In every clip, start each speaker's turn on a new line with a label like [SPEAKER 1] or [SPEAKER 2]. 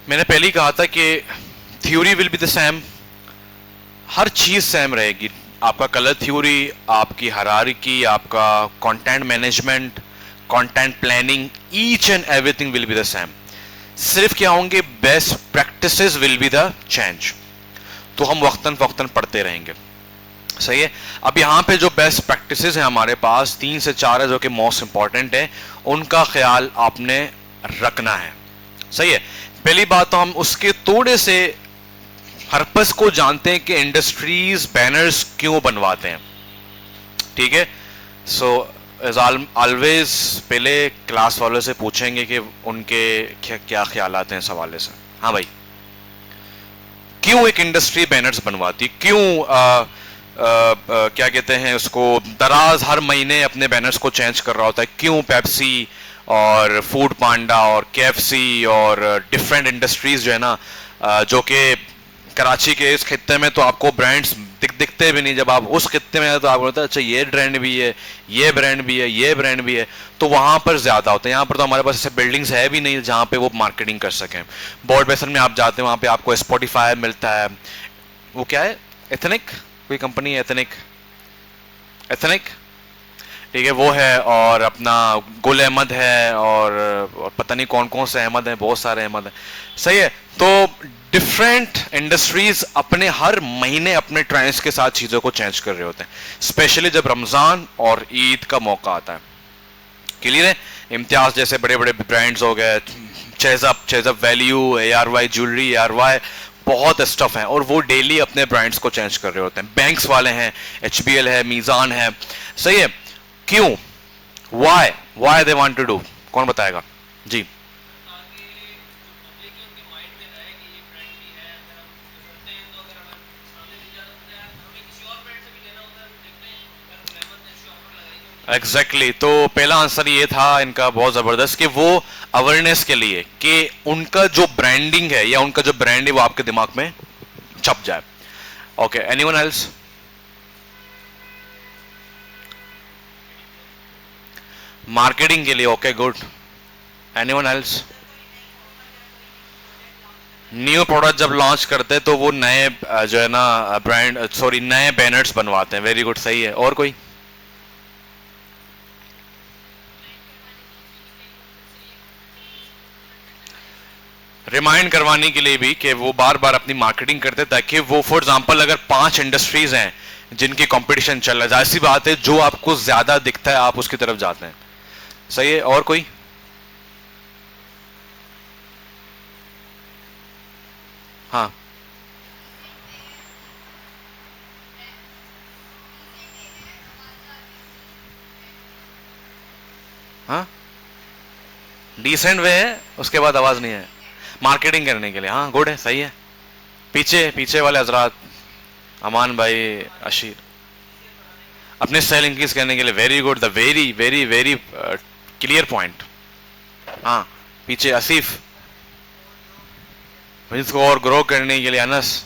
[SPEAKER 1] मैंने पहले ही कहा था कि theory will be the same, हर चीज सेम रहेगी। आपका कलर थ्योरी, आपकी हायरार्की, आपका content management, content planning, each and everything will be the same. सिर्फ क्या होंगे, best practices will be the change. तो हम वक्तन फक्तन पढ़ते रहेंगे, सही है। अब यहाँ पे जो बेस्ट प्रैक्टिसेस हैं हमारे पास 3 से 4 है जो कि मोस्ट इंपॉर्टेंट है, उनका ख्याल आपने रखना है, सही है। पहली बात तो हम उसके थोड़े से पर्पस को जानते हैं कि इंडस्ट्रीज बैनर्स क्यों बनवाते हैं, ठीक है। सो एज ऑलवेज पहले क्लास वालों से पूछेंगे कि उनके क्या ख्यालात हैं इस हवाले से। हाँ भाई, क्यों एक इंडस्ट्री बैनर्स बनवाती, क्यों क्या कहते हैं उसको, दराज हर महीने अपने बैनर्स को चेंज कर रहा होता है, क्यों पेप्सी और फूड पांडा और केएफसी और डिफरेंट इंडस्ट्रीज जो है ना, जो कि कराची के इस खित्ते में तो आपको ब्रांड्स दिखते भी नहीं, जब आप उस खित्ते में तो आपको लगता है अच्छा ये ब्रांड भी है, ये ब्रांड भी है, ये ब्रांड भी है, तो वहां पर ज्यादा होता है। यहाँ पर तो हमारे पास ऐसे बिल्डिंग्स है भी नहीं जहाँ पे वो मार्केटिंग कर सकें। बोर्ड बेसन में आप जाते हैं, वहाँ पे आपको स्पॉटिफाई मिलता है, वो क्या है, एथनिक कोई कंपनी है, एथनिक ठीक है वो है, और अपना गुल अहमद है, और पता नहीं कौन कौन से अहमद हैं, बहुत सारे अहमद हैं, सही है। तो डिफरेंट इंडस्ट्रीज अपने हर महीने अपने ट्रेंड्स के साथ चीज़ों को चेंज कर रहे होते हैं, स्पेशली जब रमज़ान और ईद का मौका आता है। क्लियर है। इम्तियाज जैसे बड़े बड़े ब्रांड्स हो गए, चेजअप वैल्यू, ARY ज्वेलरी, ARY, बहुत स्टफ है, और वो डेली अपने ब्रांड्स को चेंज कर रहे होते हैं। बैंक्स वाले हैं, HBL है, मीज़ान है, सही है। क्यों, why they want to do, कौन बताएगा जी। एग्जैक्टली तो पहला आंसर ये था इनका बहुत जबरदस्त कि वो अवेयरनेस के लिए, कि उनका जो ब्रांडिंग है या उनका जो ब्रांड है वो आपके दिमाग में छप जाए। Okay, anyone else? मार्केटिंग के लिए, okay good. Anyone else? New product जब लॉन्च करते हैं तो वो नए जो है ना ब्रांड, सॉरी नए बैनर्स बनवाते हैं, वेरी गुड, सही है। और कोई? रिमाइंड करवाने के लिए भी कि वो बार बार अपनी मार्केटिंग करते, ताकि वो फॉर एग्जांपल अगर 5 इंडस्ट्रीज हैं जिनकी कंपटीशन चल रहा है, जाहिर सी बात है जो आपको ज्यादा दिखता है आप उसकी तरफ जाते हैं, सही है। और कोई? हाँ, हाँ, डिसेंट वे है, उसके बाद आवाज नहीं है, मार्केटिंग करने के लिए, हाँ गुड है, सही है। पीछे पीछे वाले हजरात, अमान भाई, अशीर, अपने सेल इंक्रीज करने के लिए, very good, the very very very clear point. हाँ, पीछे आसिफ, इसको और ग्रो करने के लिए, अनस,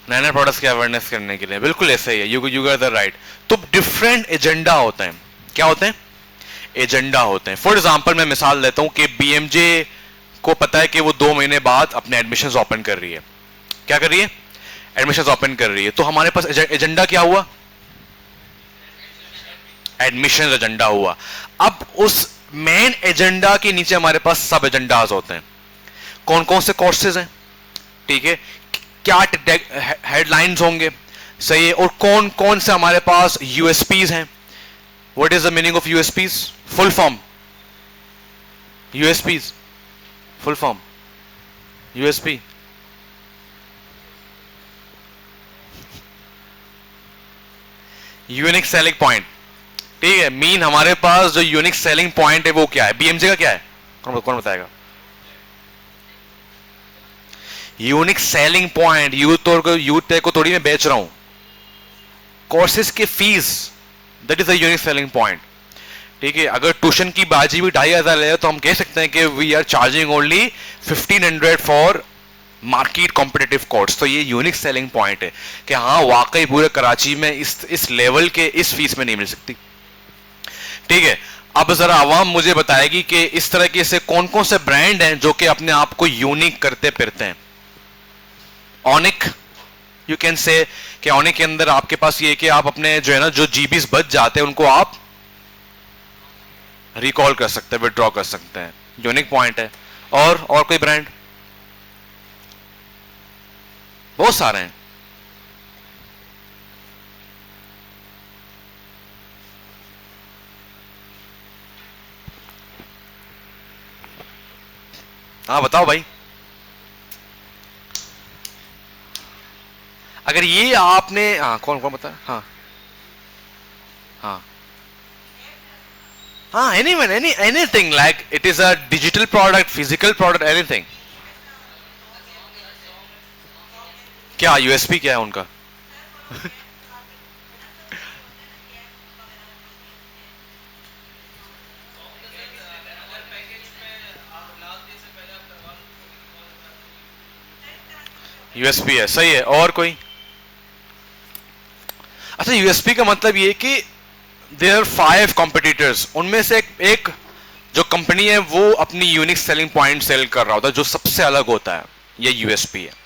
[SPEAKER 1] नए नए प्रोडक्ट्स की अवेयरनेस करने के लिए, बिल्कुल ऐसे ही है, यू आर द राइट। तो डिफरेंट एजेंडा होते हैं, क्या होते हैं, एजेंडा होते हैं। फॉर एग्जांपल मैं मिसाल देता हूं कि BMJ को पता है कि वो 2 महीने बाद अपने एडमिशंस ओपन कर रही है, क्या कर रही है, एडमिशंस ओपन कर रही है, तो हमारे पास एजेंडा क्या हुआ, एडमिशन एजेंडा हुआ। अब उस मेन एजेंडा के नीचे हमारे पास सब एजेंडाज होते हैं, कौन कौन से कोर्सेज हैं, ठीक है, क्या हेडलाइंस होंगे, सही है, और कौन कौन से हमारे पास USPs हैं। What is the meaning of USPs? Full form, USPs full form, USP unique selling point, ठीक है। मीन हमारे पास जो यूनिक सेलिंग पॉइंट है वो क्या है, BMJ का क्या है, कौन बताएगा? यूनिक सेलिंग पॉइंट, यूथ को थोड़ी मैं बेच रहा हूं, कोर्सेज के fees, that is the unique selling point, ठीक है। अगर ट्यूशन की बाजी भी 2,500 ले तो हम कह सकते हैं कि we are charging only 1,500 for market competitive course. तो ये यूनिक सेलिंग पॉइंट है कि हाँ वाकई पूरे कराची में इस लेवल के इस फीस में नहीं मिल सकती। ठीक है, अब जरा आवाम मुझे बताएगी कि इस तरह के से कौन कौन से ब्रांड हैं जो कि अपने आप को यूनिक करते फिरते हैं। ऑनिक, यू कैन से कि ऑनिक के अंदर आपके पास ये कि आप अपने जो है ना जो जीबीज बच जाते हैं उनको आप रिकॉल कर सकते हैं, विड्रॉ कर सकते हैं, यूनिक पॉइंट है। और कोई ब्रांड? बहुत सारे हैं। हाँ बताओ भाई। अगर ये आपने, हाँ कौन कौन बता, हाँ हाँ हाँ, anything like it is a digital product, physical product, anything. क्या यूएसपी क्या है उनका? यूएसपी है, सही है। और कोई? अच्छा, यूएसपी का मतलब ये कि देयर आर 5 कॉम्पिटिटर्स, उनमें से एक जो कंपनी है वो अपनी यूनिक सेलिंग पॉइंट सेल कर रहा होता है जो सबसे अलग होता है, ये यूएसपी है।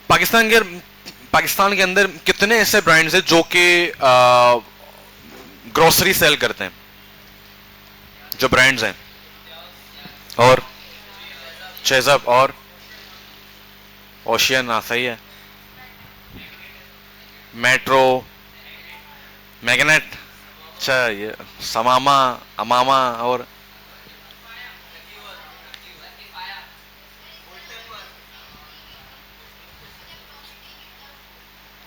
[SPEAKER 1] पाकिस्तान के अंदर कितने ऐसे ब्रांड्स हैं जो कि ग्रोसरी सेल करते हैं, जो ब्रांड्स हैं? और शेजअप और ओशियन, सही है। मेट्रो, मैग्नेट, अच्छा ये समामा, अमामा, और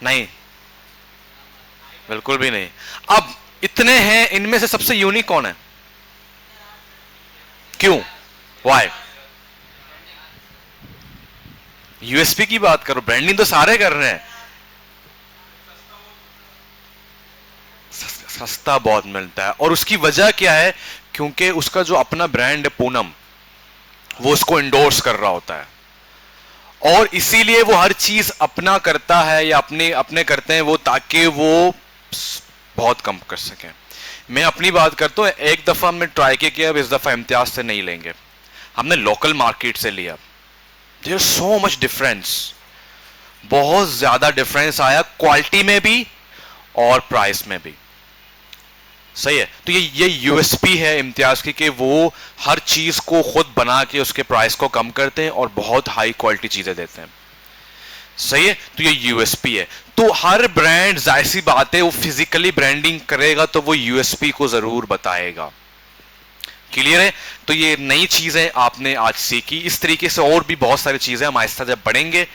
[SPEAKER 1] नहीं, बिल्कुल भी नहीं। अब इतने हैं, इनमें से सबसे यूनिक कौन है? क्यों? वाई? यूएसपी की बात करो, ब्रांडिंग तो सारे कर रहे हैं। सस्ता बहुत मिलता है, और उसकी वजह क्या है? क्योंकि उसका जो अपना ब्रांड है पूनम, वो उसको इंडोर्स कर रहा होता है, और इसीलिए वो हर चीज अपना करता है या अपने अपने करते हैं वो, ताकि वो बहुत कम कर सकें। मैं अपनी बात करता हूँ, एक दफा हमने ट्राई किया, अब इस दफा इम्तियाज से नहीं लेंगे, हमने लोकल मार्केट से लिया। देयर सो मच डिफरेंस, बहुत ज्यादा डिफरेंस आया, क्वालिटी में भी और प्राइस में भी। सही है, तो ये यूएसपी है इम्तियाज की कि वो हर चीज को खुद बना के उसके प्राइस को कम करते हैं और बहुत हाई क्वालिटी चीजें देते हैं। सही है, तो ये यूएसपी है। तो हर ब्रांड, जाहिर सी बात है, वो फिजिकली ब्रांडिंग करेगा तो वो यूएसपी को जरूर बताएगा। क्लियर है? तो ये नई चीजें आपने आज सीखी। इस तरीके से और भी बहुत सारी चीजें हम आहिस्ता जब बढ़ेंगे,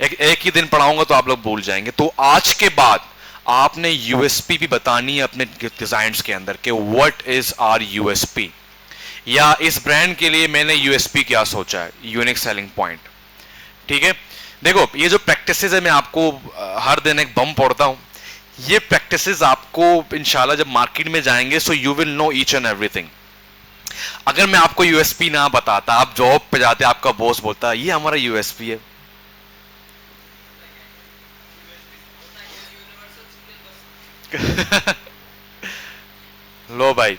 [SPEAKER 1] एक ही दिन पढ़ाऊंगा तो आप लोग भूल जाएंगे। तो आज के बाद आपने यूएसपी भी बतानी है अपने डिजाइन्स के अंदर कि व्हाट इज आर यूएसपी, या इस ब्रांड के लिए मैंने यूएसपी क्या सोचा है, यूनिक सेलिंग पॉइंट। ठीक है, देखो ये जो प्रैक्टिसेस है, मैं आपको हर दिन एक बम पढ़ता हूं, ये प्रैक्टिसेस आपको इंशाल्लाह जब मार्केट में जाएंगे so you will know each and everything. अगर मैं आपको यूएसपी ना बताता, आप जॉब पे जाते, आपका बॉस बोलता ये हमारा यूएसपी है, लो भाई,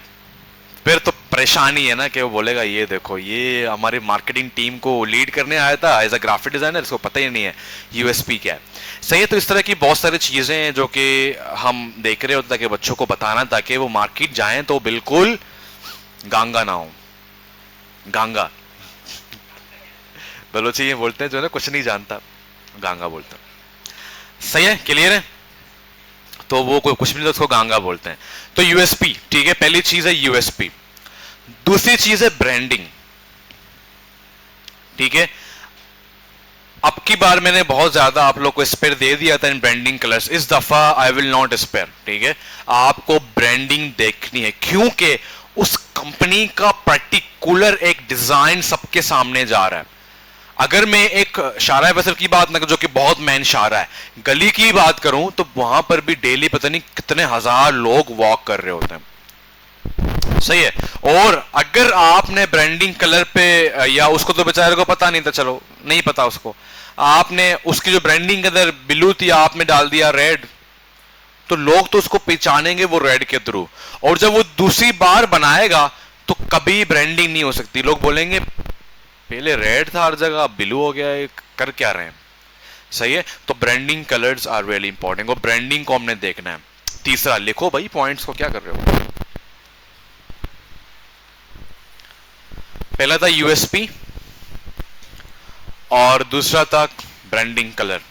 [SPEAKER 1] फिर तो परेशानी है ना कि वो बोलेगा ये देखो ये हमारी मार्केटिंग टीम को लीड करने आया था एज अ ग्राफिक डिजाइनर, इसको पता ही नहीं है यूएसपी क्या है। सही है, तो इस तरह की बहुत सारी चीजें हैं जो कि हम देख रहे होते ताकि बच्चों को बताना, ताकि वो मार्केट जाएं तो बिल्कुल गांगा ना हो। गांगा बलोची ये बोलते हैं जो है ना, कुछ नहीं जानता, गांगा बोलते हैं। सही है, क्लियर है? तो वो कोई कुछ भी नहीं, उसको गांगा बोलते हैं। तो यूएसपी, ठीक है, पहली चीज है यूएसपी। दूसरी चीज है ब्रांडिंग। ठीक है, अब की बार मैंने बहुत ज्यादा आप लोग को स्पेयर दे दिया था इन ब्रांडिंग कलर्स, इस दफा आई विल नॉट स्पेयर। ठीक है, आपको ब्रांडिंग देखनी है, क्योंकि उस कंपनी का पर्टिकुलर एक डिजाइन सबके सामने जा रहा है। अगर मैं एक शारा फैसल की बात ना, जो कि बहुत मेन शारा है, गली की बात करूं तो वहां पर भी डेली पता नहीं कितने हजार लोग वॉक कर रहे होते हैं। सही है। और अगर आपने ब्रांडिंग कलर पे या उसको तो बेचारे को पता नहीं था, चलो नहीं पता उसको, आपने उसकी जो ब्रांडिंग के अंदर ब्लू थी आपने डाल दिया रेड, तो लोग तो उसको पहचानेंगे वो रेड के थ्रू। और जब वो दूसरी बार बनाएगा तो कभी ब्रांडिंग नहीं हो सकती, लोग बोलेंगे पहले रेड था हर जगह ब्लू हो गया है, कर क्या रहे हैं। सही है। तो branding colours are really important और ब्रांडिंग को हमने देखना है। तीसरा लिखो भाई पॉइंट्स को, क्या कर रहे हो। पहला था यूएसपी और दूसरा था branding colour.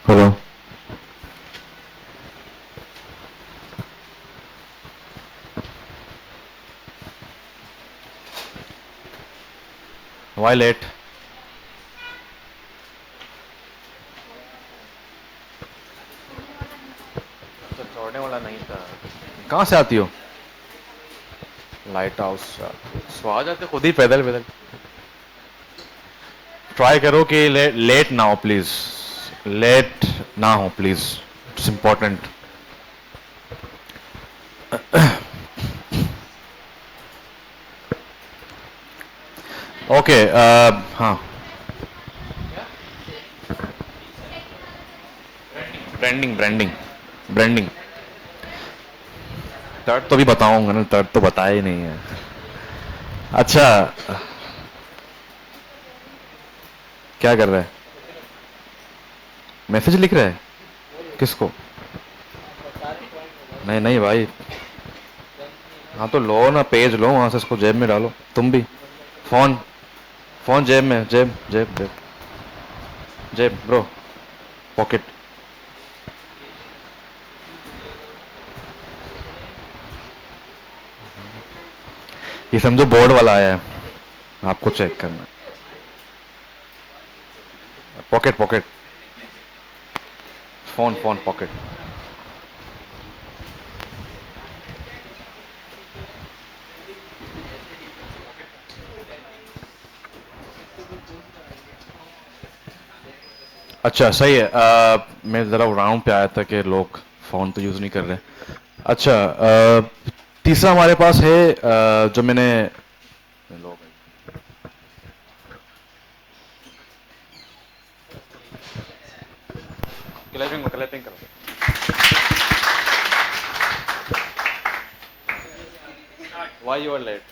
[SPEAKER 2] Hello.
[SPEAKER 1] Why late? तो छोड़ने वाला नहीं था। कहाँ से आती हो? Light house. सो आ जाते खुद ही पैदल पैदल। ट्राई करो कि लेट ना हो प्लीज, लेट ना हो प्लीज, इट्स इंपॉर्टेंट। ओके। हाँ, ब्रांडिंग ब्रांडिंग ब्रांडिंग। थर्ड तो भी बताऊंगा ना, थर्ड तो बताया ही नहीं है। अच्छा, क्या कर रहा है? मैसेज लिख रहा है? किसको? नहीं नहीं भाई, हाँ तो लो ना, पेज लो वहां से, इसको जेब में डालो। तुम भी फोन, फोन जेब में, जेब जेब जेब जेब ब्रो, पॉकेट। ये समझो बोर्ड वाला आया है, आपको चेक करना है। Pocket pocket, phone phone pocket. अच्छा सही है। मैं ज़रा राउंड पे आया था कि लोग फ़ोन तो यूज़ नहीं कर रहे। अच्छा, तीसरा हमारे पास है जो मैंने क्लैपिंग क्लैपिंग करो। Why you are late?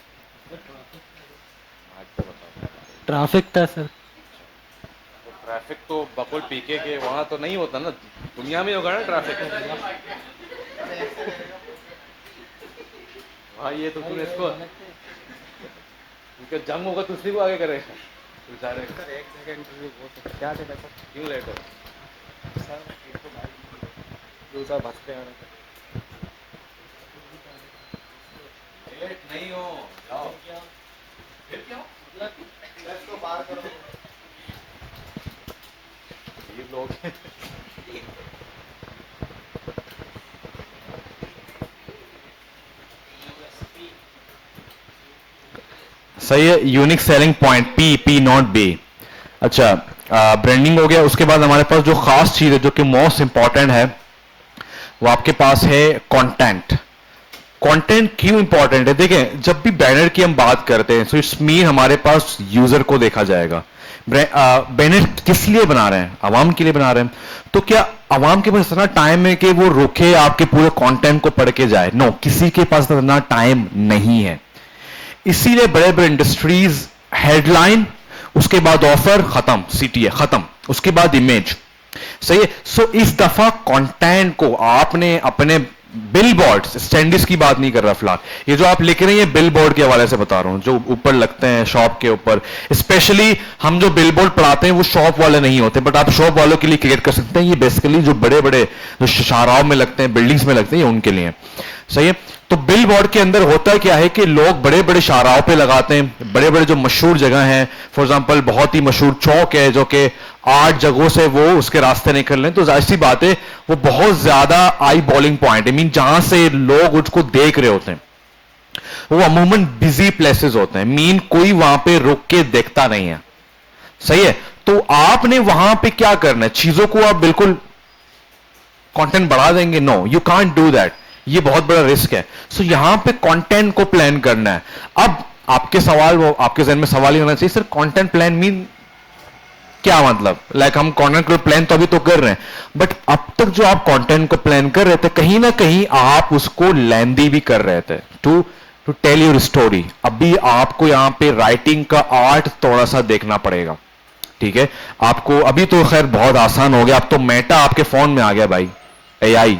[SPEAKER 1] आज तो बताओ।
[SPEAKER 3] ट्रैफिक था सर।
[SPEAKER 1] ट्रैफिक तो बकुल पीके के वहां तो नहीं होता ना, दुनिया में होगा ना ट्रैफिक। भाई ये तो तुमने इसको, उनका जंग होगा तो उसी को आगे करेगा बेचारे।
[SPEAKER 3] सर एक सेकंड क्या थे सर?
[SPEAKER 1] क्यों लेट हो?
[SPEAKER 3] सर दूसरा बस पे आना था।
[SPEAKER 1] लेट नहीं हो, जाओ। फिर क्या?
[SPEAKER 3] इसको पार करो।
[SPEAKER 1] ये लोग सही है। Unique selling point, P P not be. अच्छा, ब्रांडिंग हो गया। उसके बाद हमारे पास जो खास चीज है जो कि मोस्ट इंपॉर्टेंट है वो आपके पास है कंटेंट। कंटेंट क्यों इंपॉर्टेंट है? देखें, जब भी बैनर की हम बात करते हैं तो इट्स मीन हमारे पास यूजर को देखा जाएगा। बैनर किस लिए बना रहे हैं? आवाम के लिए बना रहे हैं। तो क्या आवाम के पास इतना टाइम है कि वो रुके आपके पूरे कंटेंट को पढ़ के जाए? नो, किसी के पास इतना टाइम नहीं है। इसीलिए बड़े बड़े इंडस्ट्रीज हेडलाइन, उसके बाद ऑफर, खत्म, सीटीए खत्म, उसके बाद इमेज। सही है। सो इस दफा कंटेंट को आपने अपने बिल बोर्ड, स्टैंडिस की बात नहीं कर रहा फिलहाल, ये जो आप लिख रहे हैं बिल बोर्ड के हवाले से बता रहा हूं, जो ऊपर लगते हैं शॉप के ऊपर। स्पेशली हम जो बिल बोर्ड पढ़ाते हैं वो शॉप वाले नहीं होते, बट आप शॉप वालों के लिए क्रिएट कर सकते हैं। ये बेसिकली जो बड़े बड़े जो शाहराओं में लगते हैं, बिल्डिंग्स में लगते हैं, ये उनके लिए। सही है। तो बिल बोर्ड के अंदर होता क्या है कि लोग बड़े बड़े शाहराहों पे लगाते हैं, बड़े बड़े जो मशहूर जगह हैं। फॉर एग्जांपल बहुत ही मशहूर चौक है जो कि
[SPEAKER 2] 8 जगहों से वो उसके रास्ते निकल रहे हैं, तो जाहिर सी बात है वो बहुत ज्यादा आई बॉलिंग पॉइंट, आई मीन जहां से लोग उसको देख रहे होते हैं वो अमूमन बिजी प्लेसेस होते हैं, मीन कोई वहां पे रुक के देखता नहीं है। सही है, तो आपने वहां पे क्या करना है, चीजों को आप बिल्कुल कंटेंट बढ़ा देंगे, no you can't do that, ये बहुत बड़ा रिस्क है। सो यहां पे कंटेंट को प्लान करना है। अब आपके सवाल, वो आपके जहन में सवाल ही होना चाहिए, सर कंटेंट प्लान मीन क्या मतलब, लाइक हम कंटेंट को प्लान तो अभी तो कर रहे हैं, बट अब तक जो आप कंटेंट को प्लान कर रहे थे कहीं ना कहीं आप उसको लेंदी भी कर रहे थे टू टेल योर स्टोरी। अभी आपको यहां पे राइटिंग का आर्ट थोड़ा सा देखना पड़ेगा, ठीक है। आपको अभी तो खैर बहुत आसान हो गया, अब तो मेटा आपके फोन में आ गया भाई, एआई,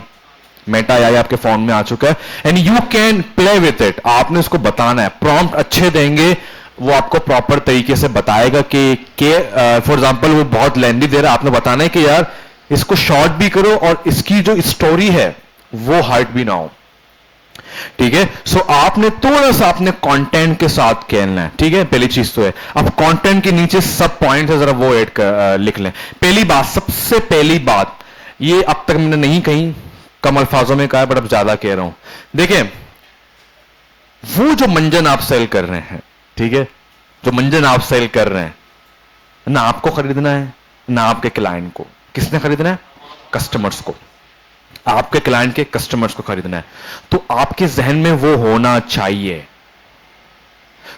[SPEAKER 2] मेटा एआई आपके फोन में आ चुका है, and you can play with it. आपने उसको बताना है, प्रॉम्प्ट अच्छे देंगे, वो आपको प्रॉपर तरीके से बताएगा कि फॉर एग्जांपल वो बहुत लेंदी दे रहा है, आपने बताना है कि यार इसको शॉर्ट भी करो और इसकी जो स्टोरी है वो हार्ड भी ना हो, ठीक है। सो आपने थोड़ा सा अपने कंटेंट के साथ खेलना है, ठीक है, पहली चीज तो है। अब कंटेंट के नीचे सब पॉइंट है, जरा वो ऐड कर लिख लें। पहली बात, सबसे पहली बात, ये अब तक मैंने नहीं कही, कम अल्फाजों में कहा है, बट अब ज्यादा कह रहा हूं। देखिए, वो जो मंजन आप सेल कर रहे हैं, ठीक है, जो मंजन आप सेल कर रहे हैं, ना आपको खरीदना है ना आपके क्लाइंट को। किसने खरीदना है? कस्टमर्स को, आपके क्लाइंट के कस्टमर्स को खरीदना है। तो आपके जहन में वो होना चाहिए।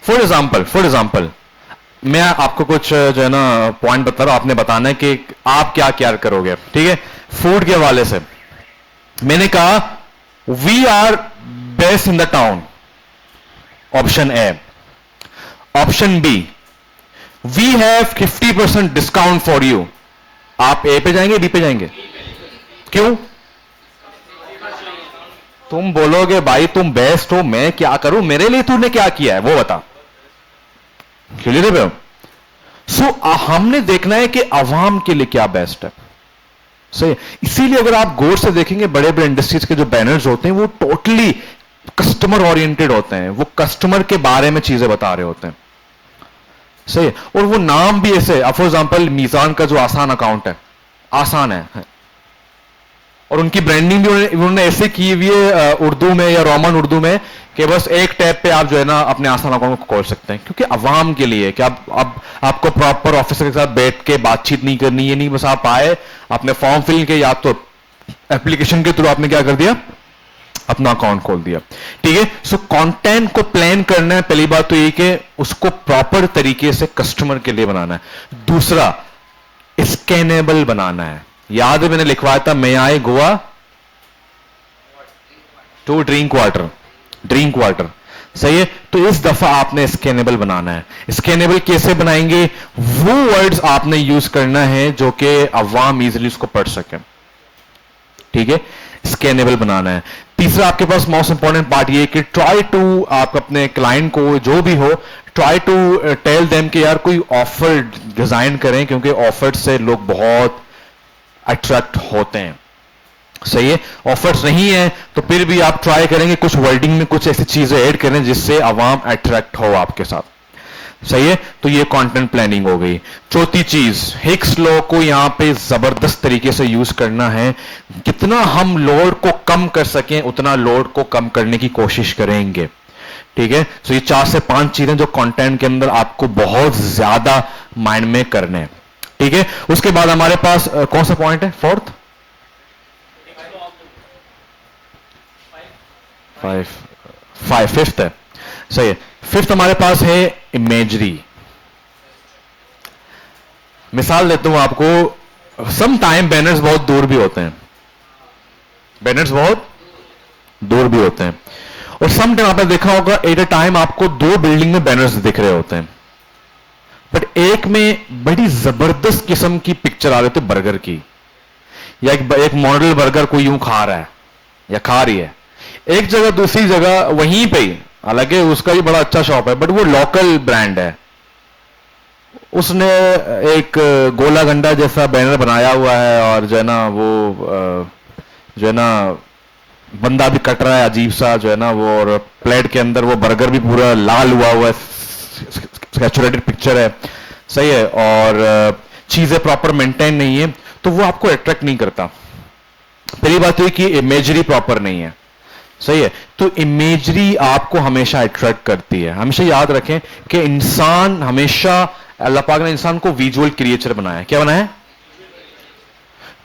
[SPEAKER 2] फॉर एग्जाम्पल मैं आपको कुछ जो है ना पॉइंट बता रहा हूं, आपने बताना है कि आप क्या क्या करोगे, ठीक है। फूड के हवाले से मैंने कहा we are best in the town, option A. Option B, we have 50% discount for you. आप ए पे जाएंगे, बी पे जाएंगे? क्यों? तुम बोलोगे भाई तुम बेस्ट हो, मैं क्या करूं, मेरे लिए तूने क्या किया है वो बता, क्यों ले रहे हो? सो हमने देखना है कि अवाम के लिए क्या बेस्ट है, सही। इसीलिए अगर आप गौर से देखेंगे बड़े बड़े इंडस्ट्रीज के जो बैनर्स होते हैं वो टोटली कस्टमर ओरिएंटेड होते हैं, वो कस्टमर के बारे में चीजें बता रहे होते हैं, सही। और वो नाम भी ऐसे, फॉर एग्जाम्पल मीजान का जो आसान अकाउंट है, आसान है, और उनकी ब्रांडिंग भी उन्होंने ऐसे की हुई है उर्दू में या रोमन उर्दू में कि बस एक टैप पे आप जो है ना अपने आसान अकाउंट को खोल सकते हैं, क्योंकि अवाम के लिए कि अब आपको प्रॉपर ऑफिसर के साथ बैठ के बातचीत नहीं करनी है, नहीं, बस आप आए, आपने फॉर्म फिल किया, या तो एप्लीकेशन के थ्रू आपने क्या कर दिया, अपना अकाउंट खोल दिया, ठीक है। सो कंटेंट को प्लान करना है, पहली बात तो ये कि उसको प्रॉपर तरीके से कस्टमर के लिए बनाना है। दूसरा, स्कैनेबल बनाना है। याद है मैंने लिखवाया था, मैं आए गोवा टू ड्रिंक वाटर, सही है। तो इस दफा आपने स्कैनेबल बनाना है। स्कैनेबल कैसे बनाएंगे? वो वर्ड्स आपने यूज करना है जो कि अवाम इजीली उसको पढ़ सके, ठीक है, स्कैनेबल बनाना है। तीसरा आपके पास मोस्ट इंपॉर्टेंट पार्ट ये कि ट्राई टू, आप अपने क्लाइंट को जो भी हो, ट्राई टू टेल देम कि यार कोई ऑफर डिजाइन करें, क्योंकि ऑफर से लोग बहुत अट्रैक्ट होते हैं, सही है। ऑफर्स नहीं है तो फिर भी आप ट्राई करेंगे कुछ वर्डिंग में कुछ ऐसी चीजें ऐड करें जिससे आवाम अट्रैक्ट हो आपके साथ, सही है। तो ये कंटेंट प्लानिंग हो गई। चौथी चीज, हिक्स लॉ को यहां पे जबरदस्त तरीके से यूज करना है। कितना हम लोड को कम कर सकें उतना लोड को कम करने की कोशिश करेंगे, ठीक है। तो ये 4 से 5 चीजें जो कंटेंट के अंदर आपको बहुत ज्यादा माइंड में करने हैं, ठीक है। उसके बाद हमारे पास कौन सा पॉइंट है? फोर्थ, फिफ्थ है, सही है। फिफ्थ हमारे पास है इमेजरी। मिसाल देता हूं आपको, सम टाइम बैनर्स बहुत दूर भी होते हैं, और सम टाइम आपने देखा होगा एट अ टाइम आपको 2 बिल्डिंग में बैनर्स दिख रहे होते हैं, बट एक में बड़ी जबरदस्त किस्म की पिक्चर आ रही थी बर्गर की, या एक मॉडल बर्गर कोई यूं खा रहा है या खा रही है एक जगह, दूसरी जगह वहीं पे ही, हालांकि उसका भी बड़ा अच्छा शॉप है बट वो लोकल ब्रांड है, उसने एक गोला गंडा जैसा बैनर बनाया हुआ है, और जो है ना वो जो है ना बंदा भी कट रहा है अजीब सा जो है ना वो, और प्लेट के अंदर वो बर्गर भी पूरा लाल हुआ हुआ है, सैचुरेटेड पिक्चर है, सही है। और चीजें प्रॉपर मेंटेन नहीं है, तो वो आपको अट्रैक्ट नहीं करता। पहली बात तो ये कि इमेजरी प्रॉपर नहीं है, सही है। तो इमेजरी आपको हमेशा अट्रैक्ट करती है। हमेशा याद रखें कि इंसान हमेशा, अल्लाह पाक ने इंसान को विजुअल क्रिएचर बनाया है। क्या बनाया है?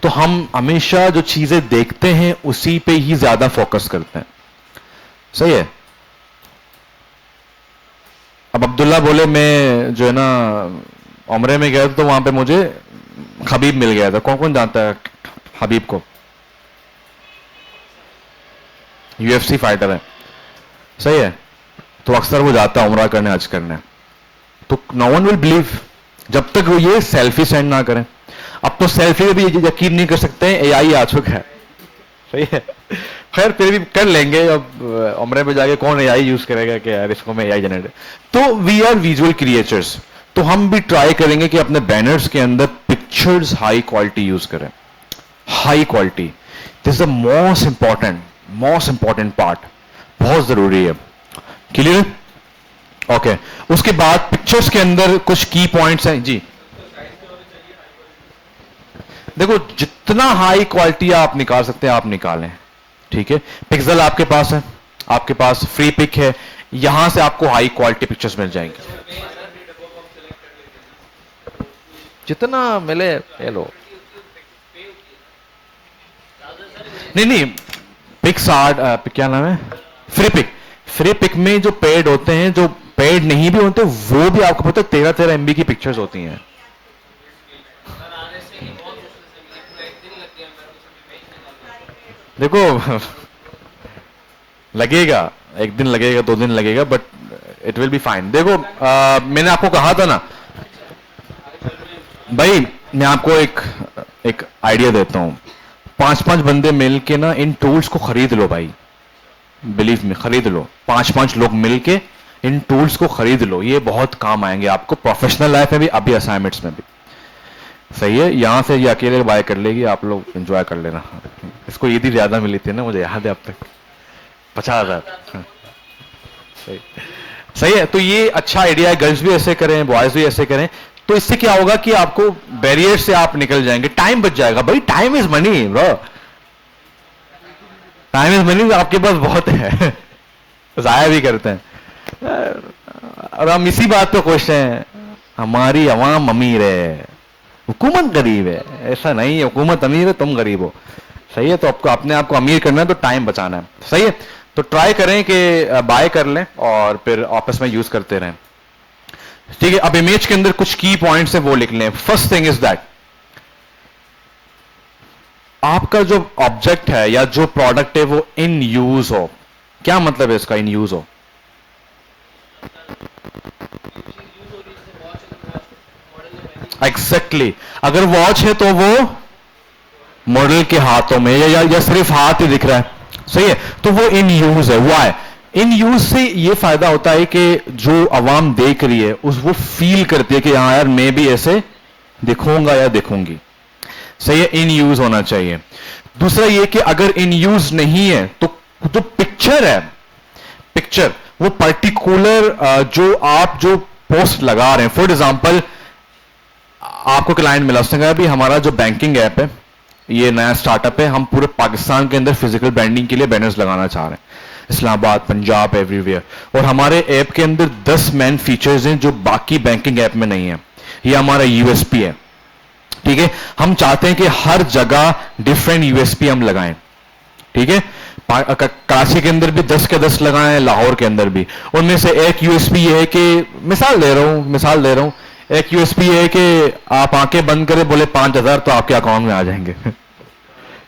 [SPEAKER 2] तो हम हमेशा जो चीजें देखते हैं उसी पे ही ज्यादा फोकस करते हैं, सही है। अब अब्दुल्ला बोले मैं जो है ना उम्रे में गया था तो वहां पे मुझे हबीब मिल गया था। कौन कौन जानता है हबीब को? यूएफसी फाइटर है, सही है। तो अक्सर वो जाता है उम्रा करने, हज करने। तो नो वन विल बिलीव जब तक वो ये सेल्फी सेंड ना करें। अब तो सेल्फी में भी यकीन नहीं कर सकते हैं, एआई आ चुका है, सही है। खैर फिर भी कर लेंगे, अब उम्रे में जाके कौन एआई यूज करेगा कि यार इसको मैं एआई जनरेट। तो वी आर विजुअल क्रिएचर्स, तो हम भी ट्राई करेंगे कि अपने बैनर्स के अंदर पिक्चर्स हाई क्वालिटी यूज करें। High quality, this is the most important part, बहुत जरूरी है। क्लियर? ओके। उसके बाद पिक्चर्स के अंदर कुछ की पॉइंट्स हैं जी। देखो जितना हाई क्वालिटी आप निकाल सकते हैं आप निकालें, ठीक है। पिक्सल आपके पास है, आपके पास फ्री पिक है, यहां से आपको हाई क्वालिटी पिक्चर्स मिल जाएंगे, जितना मिले ले लो। नहीं पिक्स आर्ट, क्या नाम है, फ्री पिक। फ्री पिक में जो पेड होते हैं, जो पेड नहीं भी होते, वो भी आपको पता है 13 MB की पिक्चर्स होती हैं। देखो लगेगा, एक दिन लगेगा, 2 दिन लगेगा, but it will be fine. देखो मैंने आपको कहा था ना भाई, मैं आपको एक आइडिया देता हूं। 5-5 बंदे मिलके ना इन टूल्स को खरीद लो भाई, बिलीव में खरीद लो। 5-5 लोग मिलके इन टूल्स को खरीद लो, ये बहुत काम आएंगे आपको प्रोफेशनल लाइफ में भी, अभी असाइनमेंट्स में भी, सही है। यहां से ये अकेले बाय कर लेगी, आप लोग एंजॉय कर लेना। इसको ईदी ज्यादा मिली थी ना, मुझे याद है अब तक 50,000। सही है। तो ये अच्छा आइडिया है, गर्ल्स भी ऐसे करें, बॉयज भी ऐसे करें। तो इससे क्या होगा कि आपको बैरियर से आप निकल जाएंगे, टाइम बच जाएगा भाई। Time is money bro, time is money आपके पास बहुत है, जाया भी करते हैं। और हम इसी बात पे खुश हैं, हमारी अवाम अमीर है, हुकूमत गरीब है। ऐसा नहीं है, हुकूमत अमीर है, तुम गरीब हो, सही है। तो आपको अपने आप को अमीर करना है तो टाइम बचाना है, सही है। तो ट्राई करें कि बाय कर लें और फिर आपस में यूज करते रहें, ठीक है। अब इमेज के अंदर कुछ की पॉइंट्स हैं वो लिख लें। फर्स्ट थिंग इज दैट आपका जो ऑब्जेक्ट है या जो प्रोडक्ट है वो इन यूज हो। क्या मतलब है इसका, इन यूज हो? एग्जैक्टली अगर वॉच है तो वो मॉडल के हाथों में या सिर्फ हाथ ही दिख रहा है, सही है। तो वो इन यूज है। व्हाई? इन यूज से ये फायदा होता है कि जो आवाम देख रही है वो फील करती है कि हाँ यार मैं भी ऐसे दिखूंगा या दिखूंगी, सही है। इन यूज होना चाहिए। दूसरा ये कि अगर इन यूज नहीं है तो जो पिक्चर है, पिक्चर वो पर्टिकुलर जो पोस्ट लगा रहे हैं, फॉर एग्जांपल आपको क्लाइंट मिला, उसने कहा भी हमारा जो बैंकिंग ऐप है ये नया स्टार्टअप है, हम पूरे पाकिस्तान के अंदर फिजिकल ब्रांडिंग के लिए बैनर्स लगाना चाह रहे हैं, इस्लामाबाद, पंजाब, एवरीवेयर। और हमारे ऐप के अंदर 10 मेन फीचर्स हैं जो बाकी बैंकिंग ऐप में नहीं है। ये हमारा यूएसपी है, ठीक है। हम चाहते हैं कि हर जगह डिफरेंट यूएसपी हम लगाएं, ठीक है। कराची के अंदर भी 10 के 10 लगाएं, लाहौर के अंदर भी। उनमें से एक यूएसपी ये है कि मिसाल दे रहा हूं, एक यूएसपी है कि आप आंखें बंद करें, बोले 5,000 तो आपके अकाउंट में आ जाएंगे।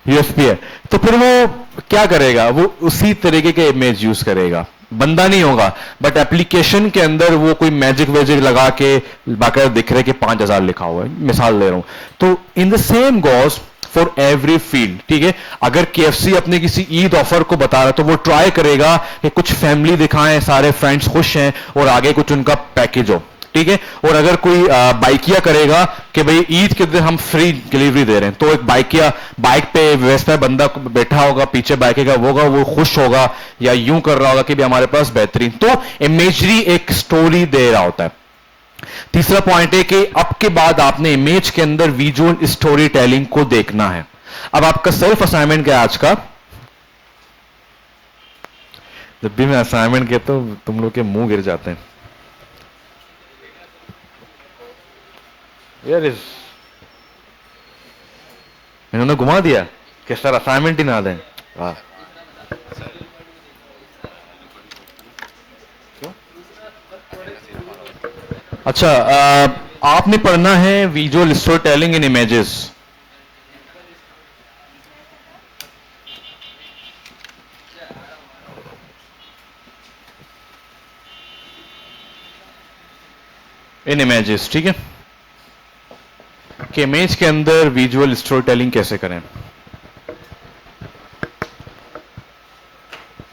[SPEAKER 2] यूएसपी है। तो फिर वो क्या करेगा, वो उसी तरीके के इमेज यूज करेगा, बंदा नहीं होगा, बट एप्लीकेशन के अंदर वो कोई मैजिक वैजिक लगा के बाकायदा दिख रहे कि 5,000 लिखा हुआ है, मिसाल दे रहा हूं। तो in the same goes for every field, ठीक है। अगर केएफसी अपने किसी ईद ऑफर को बता रहा है तो वो ट्राई करेगा कि कुछ फैमिली दिखाएं, सारे फ्रेंड्स खुश हैं और आगे कुछ उनका पैकेज हो, ठीक है। और अगर कोई बाइकिया करेगा कि भाई ईद के दिन हम फ्री डिलीवरी दे रहे हैं, तो एक बाइक पे वेस्पा बंदा बैठा होगा, पीछे बाइक का वो खुश होगा या यूं कर रहा होगा कि भी हमारे पास बेहतरीन। तो इमेजरी एक स्टोरी दे रहा होता है, तीसरा पॉइंट है कि अब के बाद आपने इमेज के अंदर विजुअल स्टोरी टेलिंग को देखना है। अब आपका सेल्फ असाइनमेंट क्या है आज का? जब भी मैं असाइनमेंट कहता हूं तुम लोग के मुंह गिर जाते हैं यार। इन्होंने घुमा दिया कि सर असाइनमेंट ही ना दें। वाह, अच्छा, आपने पढ़ना है visual story telling in images. In images, ठीक है, कि इमेज के अंदर विजुअल स्टोरी टेलिंग कैसे करें।